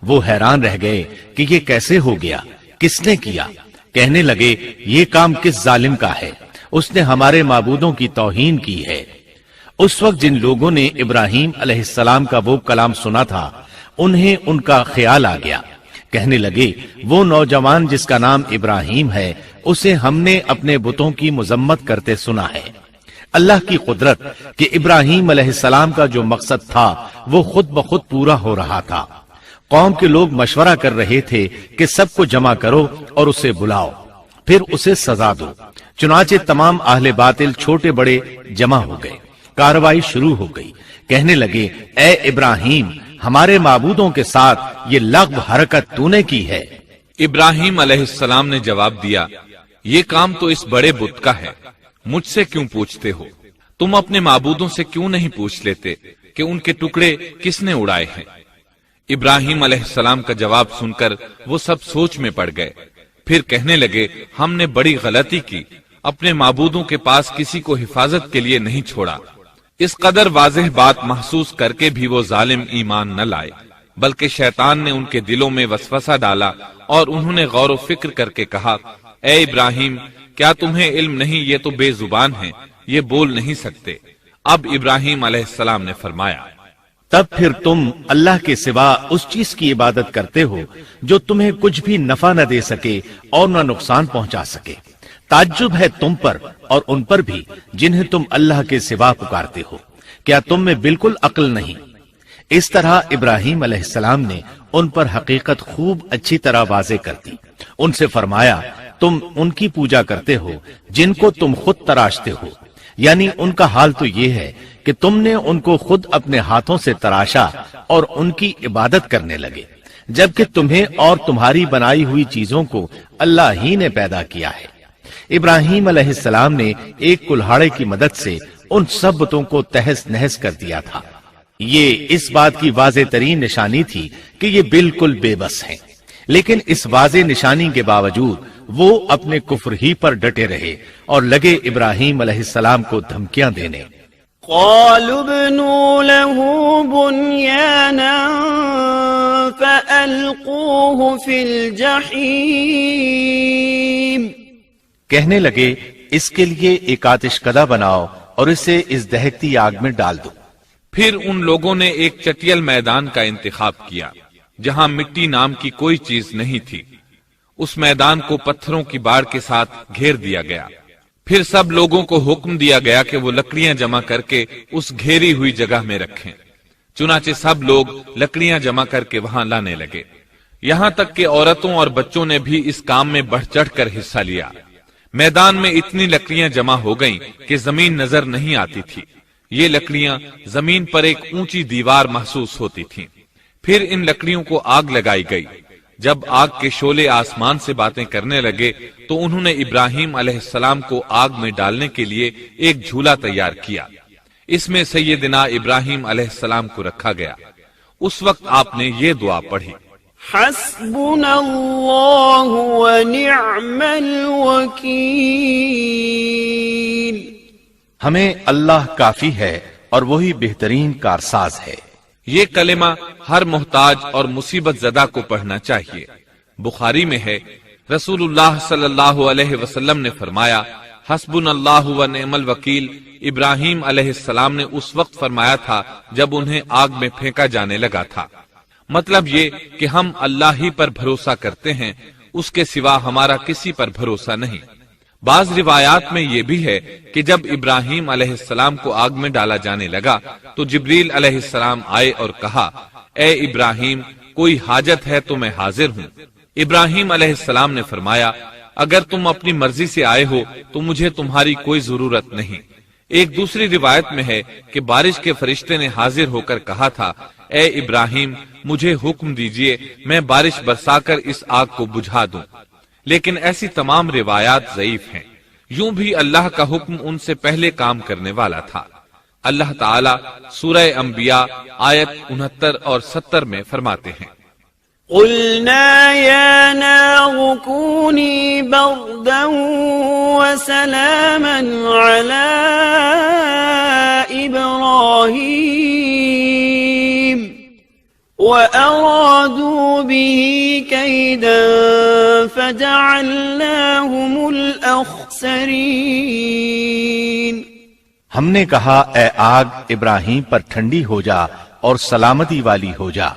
وہ حیران رہ گئے کہ یہ کیسے ہو گیا، کس نے کیا؟ کہنے لگے، یہ کام کس ظالم کا ہے، اس نے ہمارے معبودوں کی توہین کی ہے۔ اس وقت جن لوگوں نے ابراہیم علیہ السلام کا وہ کلام سنا تھا انہیں ان کا خیال آ گیا۔ کہنے لگے، وہ نوجوان جس کا نام ابراہیم ہے اسے ہم نے اپنے بتوں کی مذمت کرتے سنا ہے۔ اللہ کی قدرت کہ ابراہیم علیہ السلام کا جو مقصد تھا وہ خود بخود پورا ہو رہا تھا۔ قوم کے لوگ مشورہ کر رہے تھے کہ سب کو جمع کرو اور اسے بلاؤ، پھر اسے سزا دو۔ چنانچہ تمام اہل باطل چھوٹے بڑے جمع ہو گئے، کارروائی شروع ہو گئی۔ کہنے لگے، اے ابراہیم، ہمارے معبودوں کے ساتھ یہ لغو حرکت تو نے کی ہے۔ ابراہیم علیہ السلام نے جواب دیا، یہ کام تو اس بڑے بت کا ہے، مجھ سے کیوں پوچھتے ہو؟ تم اپنے معبودوں سے کیوں نہیں پوچھ لیتے کہ ان کے ٹکڑے کس نے اڑائے ہیں؟ ابراہیم علیہ السلام کا جواب سن کر وہ سب سوچ میں پڑ گئے، پھر کہنے لگے، ہم نے بڑی غلطی کی، اپنے معبودوں کے پاس کسی کو حفاظت کے لیے نہیں چھوڑا۔ اس قدر واضح بات محسوس کر کے بھی وہ ظالم ایمان نہ لائے، بلکہ شیطان نے ان کے دلوں میں وسوسہ ڈالا اور انہوں نے غور و فکر کر کے کہا، اے ابراہیم، کیا تمہیں علم نہیں، یہ تو بے زبان ہیں، یہ بول نہیں سکتے۔ اب ابراہیم علیہ السلام نے فرمایا، تب پھر تم اللہ کے سوا اس چیز کی عبادت کرتے ہو جو تمہیں کچھ بھی نفع نہ دے سکے اور نہ نقصان پہنچا سکے۔ تعجب ہے تم پر اور ان پر بھی جنہیں تم اللہ کے سوا پکارتے ہو، کیا تم میں بالکل عقل نہیں؟ اس طرح ابراہیم علیہ السلام نے ان پر حقیقت خوب اچھی طرح واضح کر دی۔ ان سے فرمایا، تم ان کی پوجا کرتے ہو جن کو تم خود تراشتے ہو، یعنی ان کا حال تو یہ ہے کہ تم نے ان کو خود اپنے ہاتھوں سے تراشا اور ان کی عبادت کرنے لگے، جبکہ تمہیں اور تمہاری بنائی ہوئی چیزوں کو اللہ ہی نے پیدا کیا ہے۔ ابراہیم علیہ السلام نے ایک کلہاڑے کی مدد سے ان سب بتوں کو تہس نہس کر دیا تھا۔ یہ اس بات کی واضح ترین نشانی تھی کہ یہ بالکل بے بس ہیں، لیکن اس واضح نشانی کے باوجود وہ اپنے کفر ہی پر ڈٹے رہے اور لگے ابراہیم علیہ السلام کو دھمکیاں دینے۔ قالوا ابنوا له بنيانا فألقوه في الجحيم۔ کہنے لگے، اس کے لیے ایک آتش کدہ بناؤ اور اسے اس دہکتی آگ میں ڈال دو۔ پھر ان لوگوں نے ایک چٹیل میدان کا انتخاب کیا جہاں مٹی نام کی کوئی چیز نہیں تھی۔ اس میدان کو پتھروں کی باڑ کے ساتھ گھیر دیا گیا۔ پھر سب لوگوں کو حکم دیا گیا کہ وہ لکڑیاں جمع کر کے اس گھیری ہوئی جگہ میں رکھیں۔ چنانچہ سب لوگ لکڑیاں جمع کر کے وہاں لانے لگے، یہاں تک کہ عورتوں اور بچوں نے بھی اس کام میں بڑھ چڑھ کر حصہ لیا۔ میدان میں اتنی لکڑیاں جمع ہو گئیں کہ زمین نظر نہیں آتی تھی۔ یہ لکڑیاں زمین پر ایک اونچی دیوار محسوس ہوتی تھیں۔ پھر ان لکڑیوں کو آگ لگائی گئی۔ جب آگ کے شعلے آسمان سے باتیں کرنے لگے تو انہوں نے ابراہیم علیہ السلام کو آگ میں ڈالنے کے لیے ایک جھولا تیار کیا۔ اس میں سیدنا ابراہیم علیہ السلام کو رکھا گیا۔ اس وقت آپ نے یہ دعا پڑھی، حسبنا اللہ ونعم الوکیل۔ ہمیں اللہ کافی ہے اور وہی بہترین کارساز ہے۔ یہ کلمہ ہر محتاج اور مصیبت زدہ کو پڑھنا چاہیے۔ بخاری میں ہے، رسول اللہ صلی اللہ علیہ وسلم نے فرمایا، حسبنا اللہ و نعم الوکیل ابراہیم علیہ السلام نے اس وقت فرمایا تھا جب انہیں آگ میں پھینکا جانے لگا تھا۔ مطلب یہ کہ ہم اللہ ہی پر بھروسہ کرتے ہیں، اس کے سوا ہمارا کسی پر بھروسہ نہیں۔ بعض روایات میں یہ بھی ہے کہ جب ابراہیم علیہ السلام کو آگ میں ڈالا جانے لگا تو جبریل علیہ السلام آئے اور کہا، اے ابراہیم، کوئی حاجت ہے تو میں حاضر ہوں۔ ابراہیم علیہ السلام نے فرمایا، اگر تم اپنی مرضی سے آئے ہو تو مجھے تمہاری کوئی ضرورت نہیں۔ ایک دوسری روایت میں ہے کہ بارش کے فرشتے نے حاضر ہو کر کہا تھا، اے ابراہیم، مجھے حکم دیجئے میں بارش برسا کر اس آگ کو بجھا دوں۔ لیکن ایسی تمام روایات ضعیف ہیں۔ یوں بھی اللہ کا حکم ان سے پہلے کام کرنے والا تھا۔ اللہ تعالیٰ سورہ انبیاء آیت 69 اور 70 میں فرماتے ہیں، قلنا يا نار كوني بردا وسلاما على إبراهيم وأرادوا به كيدا فجعلناهم الأخسرين۔ ہم نے کہا، اے آگ ابراہیم پر ٹھنڈی ہو جا اور سلامتی والی ہو جا۔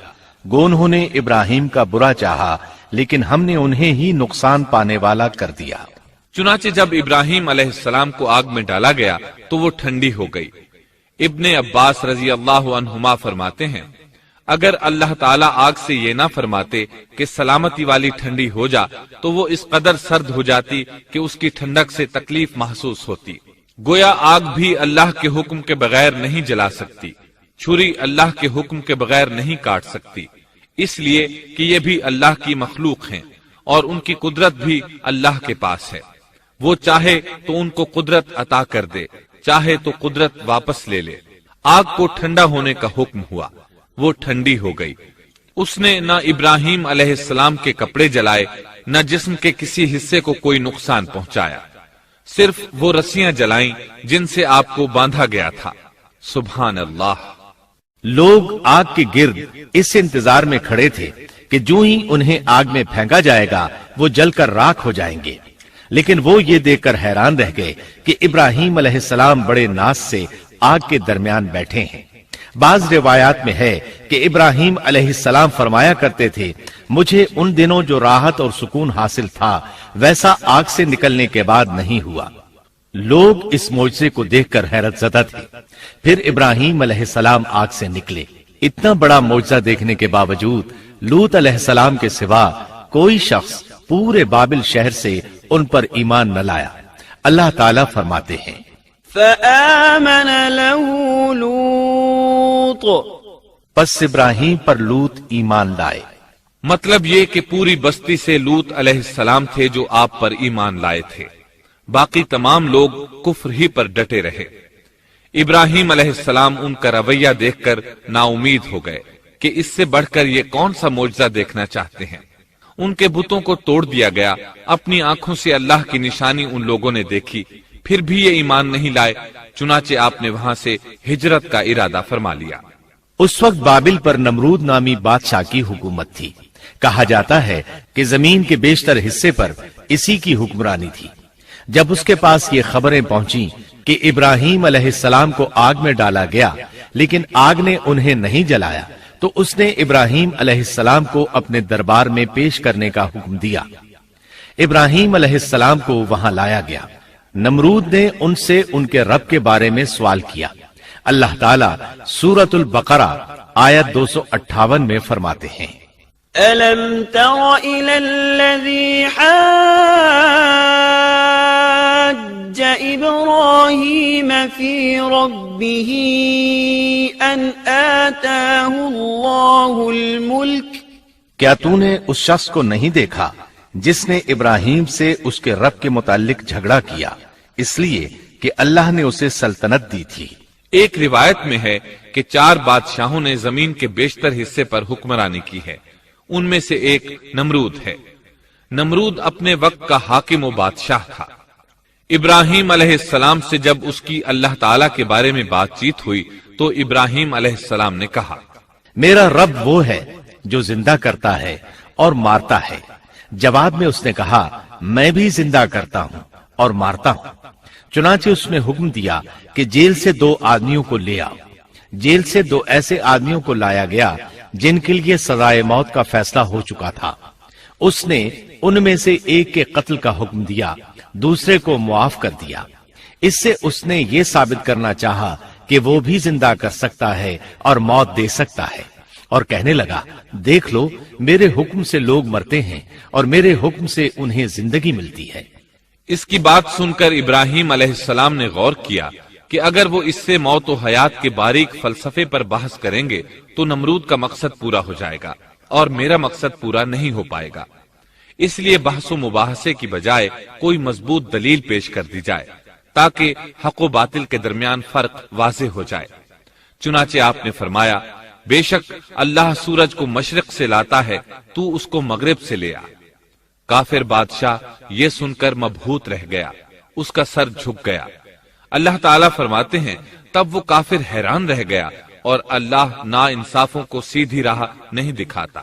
گو انہوں نے ابراہیم کا برا چاہا لیکن ہم نے انہیں ہی نقصان پانے والا کر دیا۔ چنانچہ جب ابراہیم علیہ السلام کو آگ میں ڈالا گیا تو وہ ٹھنڈی ہو گئی۔ ابن عباس رضی اللہ عنہما فرماتے ہیں، اگر اللہ تعالیٰ آگ سے یہ نہ فرماتے کہ سلامتی والی ٹھنڈی ہو جا تو وہ اس قدر سرد ہو جاتی کہ اس کی ٹھنڈک سے تکلیف محسوس ہوتی۔ گویا آگ بھی اللہ کے حکم کے بغیر نہیں جلا سکتی، چھری اللہ کے حکم کے بغیر نہیں کاٹ سکتی، اس لیے کہ یہ بھی اللہ کی مخلوق ہیں اور ان کی قدرت بھی اللہ کے پاس ہے۔ وہ چاہے تو ان کو قدرت عطا کر دے، چاہے تو قدرت واپس لے لے۔ آگ کو ٹھنڈا ہونے کا حکم ہوا، وہ ٹھنڈی ہو گئی۔ اس نے نہ ابراہیم علیہ السلام کے کپڑے جلائے، نہ جسم کے کسی حصے کو کوئی نقصان پہنچایا، صرف وہ رسیاں جلائیں جن سے آپ کو باندھا گیا تھا۔ سبحان اللہ۔ لوگ آگ کے گرد اس انتظار میں کھڑے تھے کہ جو ہی انہیں آگ میں پھینکا جائے گا وہ جل کر راکھ ہو جائیں گے، لیکن وہ یہ دیکھ کر حیران رہ گئے کہ ابراہیم علیہ السلام بڑے ناز سے آگ کے درمیان بیٹھے ہیں۔ بعض روایات میں ہے کہ ابراہیم علیہ السلام فرمایا کرتے تھے، مجھے ان دنوں جو راحت اور سکون حاصل تھا ویسا آگ سے نکلنے کے بعد نہیں ہوا۔ لوگ اس معجزے کو دیکھ کر حیرت زدہ تھے۔ پھر ابراہیم علیہ السلام آگ سے نکلے۔ اتنا بڑا معجزہ دیکھنے کے باوجود لوط علیہ السلام کے سوا کوئی شخص پورے بابل شہر سے ان پر ایمان نہ لایا۔ اللہ تعالیٰ فرماتے ہیں، فآمن له لوط، پس ابراہیم پر لوط ایمان لائے۔ مطلب یہ کہ پوری بستی سے لوط علیہ السلام تھے جو آپ پر ایمان لائے تھے، باقی تمام لوگ کفر ہی پر ڈٹے رہے۔ ابراہیم علیہ السلام ان کا رویہ دیکھ کر نا امید ہو گئے کہ اس سے بڑھ کر یہ کون سا معجزہ دیکھنا چاہتے ہیں۔ ان کے بتوں کو توڑ دیا گیا، اپنی آنکھوں سے اللہ کی نشانی ان لوگوں نے دیکھی، پھر بھی یہ ایمان نہیں لائے، چنانچہ آپ نے وہاں سے ہجرت کا ارادہ فرما لیا۔ اس وقت بابل پر نمرود نامی بادشاہ کی حکومت تھی۔ کہا جاتا ہے کہ زمین کے بیشتر حصے پر اسی کی حکمرانی تھی۔ جب اس کے پاس یہ خبریں پہنچیں کہ ابراہیم علیہ السلام کو آگ میں ڈالا گیا لیکن آگ نے انہیں نہیں جلایا، تو اس نے ابراہیم علیہ السلام کو اپنے دربار میں پیش کرنے کا حکم دیا۔ ابراہیم علیہ السلام کو وہاں لایا گیا۔ نمرود نے ان سے ان کے رب کے بارے میں سوال کیا۔ اللہ تعالیٰ سورۃ البقرہ آیت 258 میں فرماتے ہیں، أَلَمْ تَرَ إِلَى الَّذِي حَاجَّ إِبْرَاهِيمَ فِي رَبِّهِ أَنْ آتَاهُ اللَّهُ الْمُلْكَ، کیا تو نے اس شخص کو نہیں دیکھا جس نے ابراہیم سے اس کے رب کے متعلق جھگڑا کیا اس لیے کہ اللہ نے اسے سلطنت دی تھی۔ ایک روایت میں ہے کہ 4 بادشاہوں نے زمین کے بیشتر حصے پر حکمرانی کی ہے، ان میں سے ایک نمرود ہے۔ نمرود اپنے وقت کا حاکم و بادشاہ تھا۔ ابراہیم علیہ السلام سے جب اس کی اللہ تعالیٰ کے بارے میں بات چیت ہوئی تو ابراہیم علیہ السلام نے کہا، میرا رب وہ ہے جو زندہ کرتا ہے اور مارتا ہے، جواب میں اس نے کہا میں بھی زندہ کرتا ہوں اور مارتا ہوں۔ چنانچہ اس نے حکم دیا کہ جیل سے 2 آدمیوں کو لے آؤ۔ جیل سے 2 ایسے آدمیوں کو لایا گیا جن کے لیے سزائے موت کا فیصلہ ہو چکا تھا۔ اس نے ان میں سے ایک کے قتل کا حکم دیا، دوسرے کو معاف کر دیا۔ اس سے اس نے یہ ثابت کرنا چاہا کہ وہ بھی زندہ کر سکتا ہے اور موت دے سکتا ہے، اور کہنے لگا دیکھ لو میرے حکم سے لوگ مرتے ہیں اور میرے حکم سے انہیں زندگی ملتی ہے۔ اس کی بات سن کر ابراہیم علیہ السلام نے غور کیا کہ اگر وہ اس سے موت و حیات کے باریک فلسفے پر بحث کریں گے تو نمرود کا مقصد پورا ہو جائے گا اور میرا مقصد پورا نہیں ہو پائے گا۔ اس لیے بحث و مباحثے کی بجائے کوئی مضبوط دلیل پیش کر دی جائے تاکہ حق و باطل کے درمیان فرق واضح ہو جائے۔ چنانچہ آپ نے فرمایا بے شک اللہ سورج کو مشرق سے لاتا ہے، تو اس کو مغرب سے لے آ۔ کافر بادشاہ یہ سن کر مبہوت رہ گیا، اس کا سر جھک گیا۔ اللہ تعالیٰ فرماتے ہیں تب وہ کافر حیران رہ گیا اور اللہ نا انصافوں کو سیدھی راہ نہیں دکھاتا۔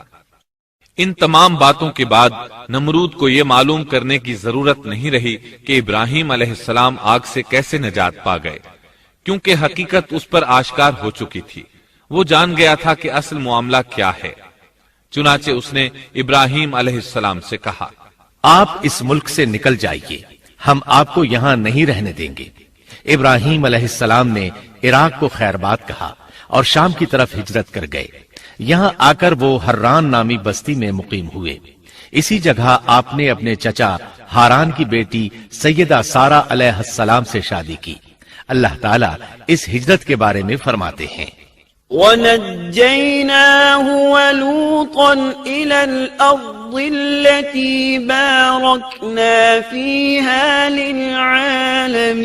ان تمام باتوں کے بعد نمرود کو یہ معلوم کرنے کی ضرورت نہیں رہی کہ ابراہیم علیہ السلام آگ سے کیسے نجات پا گئے، کیونکہ حقیقت اس پر آشکار ہو چکی تھی۔ وہ جان گیا تھا کہ اصل معاملہ کیا ہے۔ چنانچہ اس نے ابراہیم علیہ السلام سے کہا آپ اس ملک سے نکل جائیے، ہم آپ کو یہاں نہیں رہنے دیں گے۔ ابراہیم علیہ السلام نے عراق کو خیر بات کہا اور شام کی طرف ہجرت کر گئے۔ یہاں آ کر وہ حران نامی بستی میں مقیم ہوئے۔ اسی جگہ آپ نے اپنے چچا ہاران کی بیٹی سیدہ سارہ علیہ السلام سے شادی کی۔ اللہ تعالیٰ اس ہجرت کے بارے میں فرماتے ہیں وَنَجَّيْنَاهُ وَلُوطًا إِلَى الْأَرْضِ الَّتِي بَارَكْنَا فِيهَا لِلْعَالَمِينَ،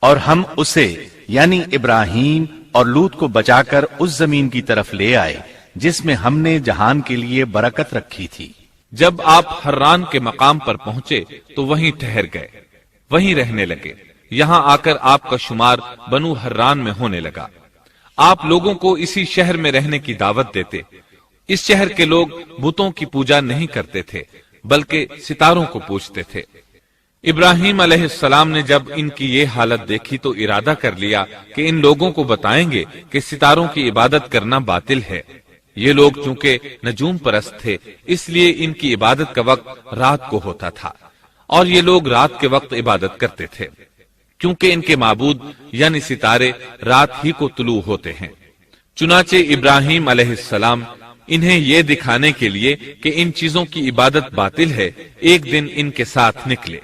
اور ہم اسے یعنی ابراہیم اور لوط کو بچا کر اس زمین کی طرف لے آئے جس میں ہم نے جہان کے لیے برکت رکھی تھی۔ جب آپ حران کے مقام پر پہنچے تو وہیں ٹھہر گئے، وہیں رہنے لگے۔ یہاں آ کر آپ کا شمار بنو حران میں ہونے لگا۔ آپ لوگوں کو اسی شہر میں رہنے کی دعوت دیتے۔ اس شہر کے لوگ بتوں کی پوجا نہیں کرتے تھے بلکہ ستاروں کو پوجتے تھے۔ ابراہیم علیہ السلام نے جب ان کی یہ حالت دیکھی تو ارادہ کر لیا کہ ان لوگوں کو بتائیں گے کہ ستاروں کی عبادت کرنا باطل ہے۔ یہ لوگ چونکہ نجوم پرست تھے اس لیے ان کی عبادت کا وقت رات کو ہوتا تھا، اور یہ لوگ رات کے وقت عبادت کرتے تھے کیونکہ ان کے معبود یعنی ستارے رات ہی کو طلوع ہوتے ہیں۔ چنانچہ ابراہیم علیہ السلام انہیں یہ دکھانے کے لیے کہ ان چیزوں کی عبادت باطل ہے ایک دن ان کے ساتھ نکلے۔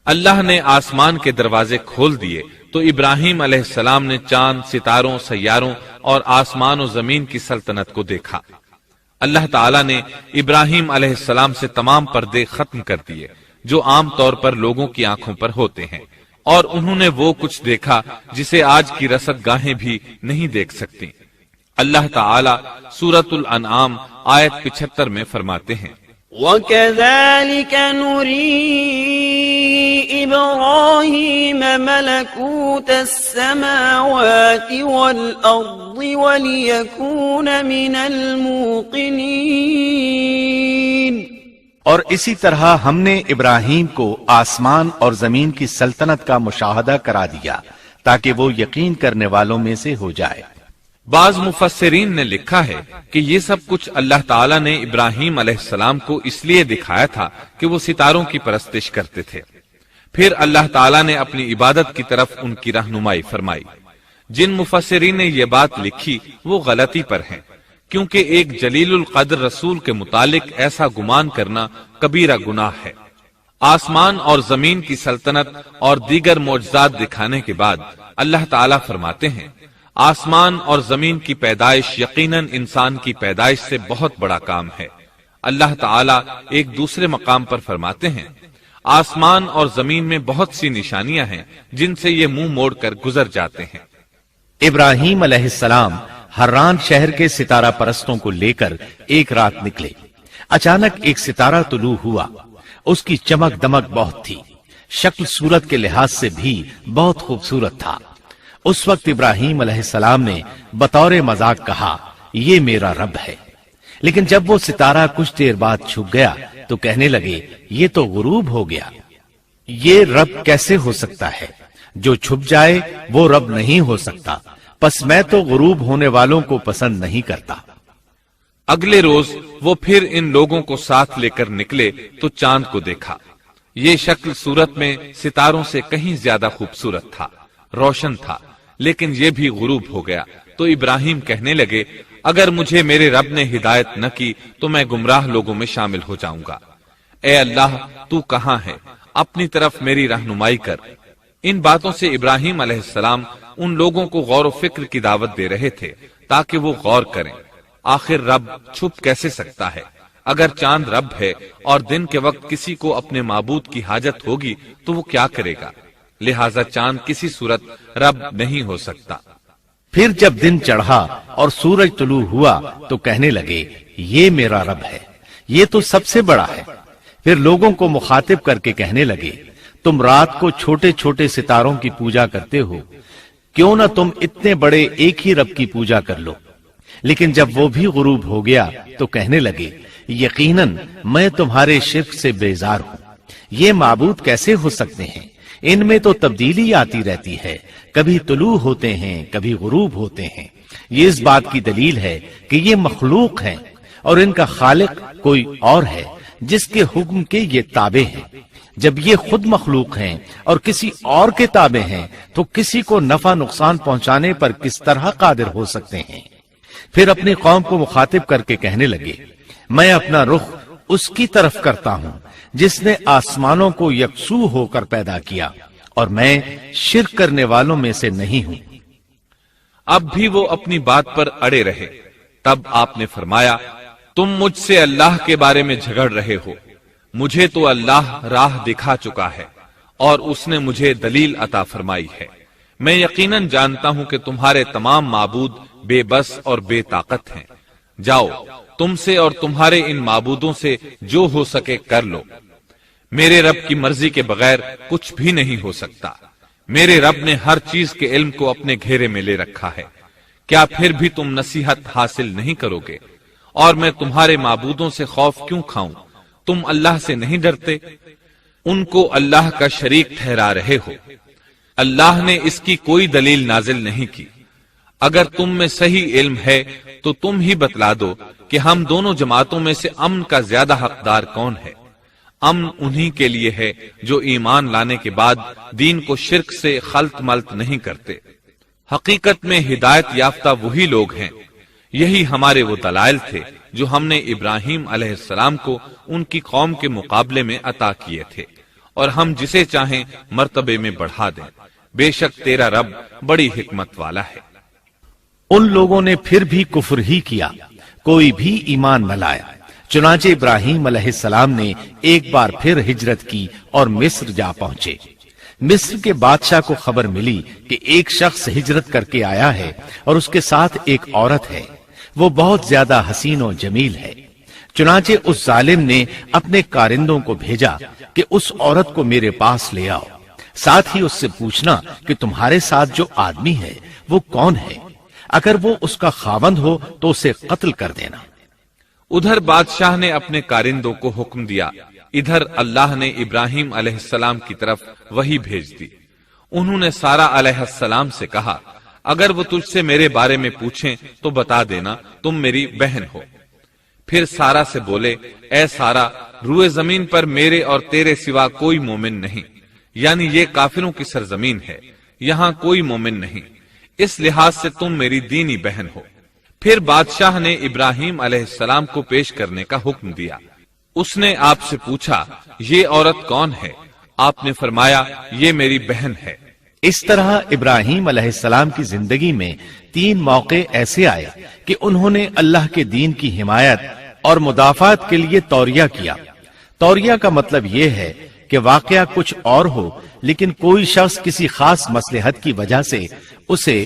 اللہ نے آسمان کے دروازے کھول دیے تو ابراہیم علیہ السلام نے چاند، ستاروں، سیاروں اور آسمان و زمین کی سلطنت کو دیکھا۔ اللہ تعالیٰ نے ابراہیم علیہ السلام سے تمام پردے ختم کر دیے جو عام طور پر لوگوں کی آنکھوں پر ہوتے ہیں، اور انہوں نے وہ کچھ دیکھا جسے آج کی رصد گاہیں بھی نہیں دیکھ سکتی۔ اللہ تعالیٰ سورۃ الانعام آیت 75 میں فرماتے ہیں وَكَذَلِكَ نُرِي إِبْرَاهِيمَ مَلَكُوتَ السَّمَاوَاتِ وَالْأَرْضِ وَلِيَكُونَ مِنَ الْمُوقِنِينَ، اور اسی طرح ہم نے ابراہیم کو آسمان اور زمین کی سلطنت کا مشاہدہ کرا دیا تاکہ وہ یقین کرنے والوں میں سے ہو جائے۔ بعض مفسرین نے لکھا ہے کہ یہ سب کچھ اللہ تعالیٰ نے ابراہیم علیہ السلام کو اس لیے دکھایا تھا کہ وہ ستاروں کی پرستش کرتے تھے۔ پھر اللہ تعالیٰ نے اپنی عبادت کی طرف ان کی رہنمائی فرمائی۔ جن مفسرین نے یہ بات لکھی وہ غلطی پر ہیں، کیونکہ ایک جلیل القدر رسول کے متعلق ایسا گمان کرنا کبیرہ گناہ ہے۔ آسمان اور زمین کی سلطنت اور دیگر معجزات دکھانے کے بعد اللہ تعالیٰ فرماتے ہیں آسمان اور زمین کی پیدائش یقیناً انسان کی پیدائش سے بہت بڑا کام ہے۔ اللہ تعالیٰ ایک دوسرے مقام پر فرماتے ہیں آسمان اور زمین میں بہت سی نشانیاں ہیں جن سے یہ منہ موڑ کر گزر جاتے ہیں۔ ابراہیم علیہ السلام حران شہر کے ستارہ پرستوں کو لے کر ایک رات نکلے۔ اچانک ایک ستارہ طلوع ہوا، اس کی چمک دمک بہت تھی، شکل صورت کے لحاظ سے بھی بہت خوبصورت تھا۔ اس وقت ابراہیم علیہ السلام نے بطور مذاق کہا یہ میرا رب ہے۔ لیکن جب وہ ستارہ کچھ دیر بعد چھپ گیا تو کہنے لگے یہ تو غروب ہو گیا، یہ رب کیسے ہو سکتا ہے؟ جو چھپ جائے وہ رب نہیں ہو سکتا، پس میں تو غروب ہونے والوں کو پسند نہیں کرتا۔ اگلے روز وہ پھر ان لوگوں کو ساتھ لے کر نکلے تو چاند کو دیکھا۔ یہ شکل صورت میں ستاروں سے کہیں زیادہ خوبصورت تھا، روشن تھا، لیکن یہ بھی غروب ہو گیا۔ تو ابراہیم کہنے لگے اگر مجھے میرے رب نے ہدایت نہ کی تو میں گمراہ لوگوں میں شامل ہو جاؤں گا۔ اے اللہ تو کہاں ہے؟ اپنی طرف میری رہنمائی کر۔ ان باتوں سے ابراہیم علیہ السلام ان لوگوں کو غور و فکر کی دعوت دے رہے تھے تاکہ وہ غور کریں، آخر رب چھپ کیسے سکتا ہے؟ اگر چاند رب ہے اور دن کے وقت کسی کو اپنے معبود کی حاجت ہوگی تو وہ کیا کرے گا؟ لہٰذا چاند کسی صورت رب نہیں ہو سکتا۔ پھر جب دن چڑھا اور سورج طلوع ہوا تو کہنے لگے یہ میرا رب ہے، یہ تو سب سے بڑا ہے۔ پھر لوگوں کو مخاطب کر کے کہنے لگے تم رات کو چھوٹے چھوٹے ستاروں کی پوجا کرتے ہو، کیوں نہ تم اتنے بڑے ایک ہی رب کی پوجا کر لو۔ لیکن جب وہ بھی غروب ہو گیا تو کہنے لگے یقیناً میں تمہارے شرک سے بیزار ہوں، یہ معبود کیسے ہو سکتے ہیں؟ ان میں تو تبدیلی آتی رہتی ہے، کبھی طلوع ہوتے ہیں کبھی غروب ہوتے ہیں۔ یہ اس بات کی دلیل ہے کہ یہ مخلوق ہیں اور ان کا خالق کوئی اور ہے جس کے حکم کے یہ تابع ہیں۔ جب یہ خود مخلوق ہیں اور کسی اور کے تابع ہیں تو کسی کو نفع نقصان پہنچانے پر کس طرح قادر ہو سکتے ہیں؟ پھر اپنی قوم کو مخاطب کر کے کہنے لگے میں اپنا رخ اس کی طرف کرتا ہوں جس نے آسمانوں کو یکسو ہو کر پیدا کیا، اور میں شرک کرنے والوں میں سے نہیں ہوں۔ اب بھی وہ اپنی بات پر اڑے رہے۔ تب آپ نے فرمایا تم مجھ سے اللہ کے بارے میں جھگڑ رہے ہو، مجھے تو اللہ راہ دکھا چکا ہے اور اس نے مجھے دلیل عطا فرمائی ہے۔ میں یقیناً جانتا ہوں کہ تمہارے تمام معبود بے بس اور بے طاقت ہیں۔ جاؤ تم سے اور تمہارے ان معبودوں سے جو ہو سکے کر لو، میرے رب کی مرضی کے بغیر کچھ بھی نہیں ہو سکتا۔ میرے رب نے ہر چیز کے علم کو اپنے گھیرے میں لے رکھا ہے، کیا پھر بھی تم نصیحت حاصل نہیں کرو گے؟ اور میں تمہارے معبودوں سے خوف کیوں کھاؤں؟ تم اللہ سے نہیں ڈرتے؟ ان کو اللہ کا شریک ٹھہرا رہے ہو۔ اللہ نے اس کی کوئی دلیل نازل نہیں کی۔ اگر تم میں صحیح علم ہے تو تم ہی بتلا دو کہ ہم دونوں جماعتوں میں سے امن کا زیادہ حقدار کون ہے؟ امن انہی کے لیے ہے جو ایمان لانے کے بعد دین کو شرک سے خلط ملط نہیں کرتے۔ حقیقت میں ہدایت یافتہ وہی لوگ ہیں۔ یہی ہمارے وہ دلائل تھے جو ہم نے ابراہیم علیہ السلام کو ان کی قوم کے مقابلے میں عطا کیے تھے، اور ہم جسے چاہیں مرتبے میں بڑھا دیں۔ بے شک تیرا رب بڑی حکمت والا ہے۔ ان لوگوں نے پھر بھی کفر ہی کیا، کوئی بھی ایمان نہ لایا۔ چنانچہ ابراہیم علیہ السلام نے ایک بار پھر ہجرت کی اور مصر جا پہنچے۔ مصر کے بادشاہ کو خبر ملی کہ ایک شخص ہجرت کر کے آیا ہے اور اس کے ساتھ ایک عورت ہے، وہ بہت زیادہ حسین و جمیل ہے۔ چنانچہ اس ظالم نے اپنے کارندوں کو بھیجا کہ اس عورت کو میرے پاس لے آؤ، ساتھ ہی اس سے پوچھنا کہ تمہارے ساتھ جو آدمی ہے وہ کون ہے، اگر وہ اس کا خاوند ہو تو اسے قتل کر دینا۔ ادھر بادشاہ نے اپنے کارندوں کو حکم دیا، ادھر اللہ نے ابراہیم علیہ السلام کی طرف وحی بھیج دی۔ انہوں نے سارا علیہ السلام سے کہا اگر وہ تجھ سے میرے بارے میں پوچھیں تو بتا دینا تم میری بہن ہو۔ پھر سارا سے بولے اے سارا، روئے زمین پر میرے اور تیرے سوا کوئی مومن نہیں، یعنی یہ کافروں کی سرزمین ہے، یہاں کوئی مومن نہیں، اس لحاظ سے تم میری دینی بہن ہو۔ پھر بادشاہ نے ابراہیم علیہ السلام کو پیش کرنے کا حکم دیا۔ اس نے آپ سے پوچھا یہ عورت کون ہے؟ آپ نے فرمایا یہ میری بہن ہے۔ اس طرح ابراہیم علیہ السلام کی زندگی میں 3 موقع ایسے آئے کہ انہوں نے اللہ کے دین کی حمایت اور مدافعت کے لیے توریہ کیا۔ توریہ کا مطلب یہ ہے کہ واقعہ کچھ اور ہو لیکن کوئی شخص کسی خاص مصلحت کی وجہ سے اسے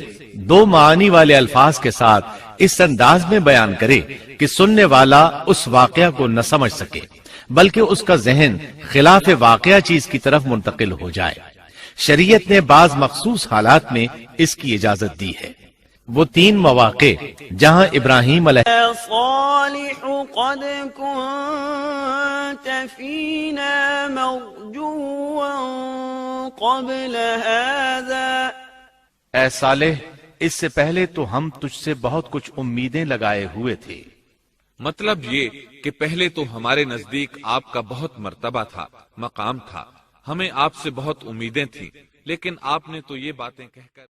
2 معانی والے الفاظ کے ساتھ اس انداز میں بیان کرے کہ سننے والا اس واقعہ کو نہ سمجھ سکے بلکہ اس کا ذہن خلاف واقعہ چیز کی طرف منتقل ہو جائے۔ شریعت نے بعض مخصوص حالات میں اس کی اجازت دی ہے۔ وہ 3 مواقع جہاں ابراہیم علیہ يا صالح قد كنت فينا مرجوا قبل هذا اے صالح، اس سے پہلے تو ہم تجھ سے بہت کچھ امیدیں لگائے ہوئے تھے۔ مطلب یہ کہ پہلے تو ہمارے نزدیک آپ کا بہت مرتبہ تھا، مقام تھا، ہمیں آپ سے بہت امیدیں تھیں، لیکن آپ نے تو یہ باتیں کہہ کر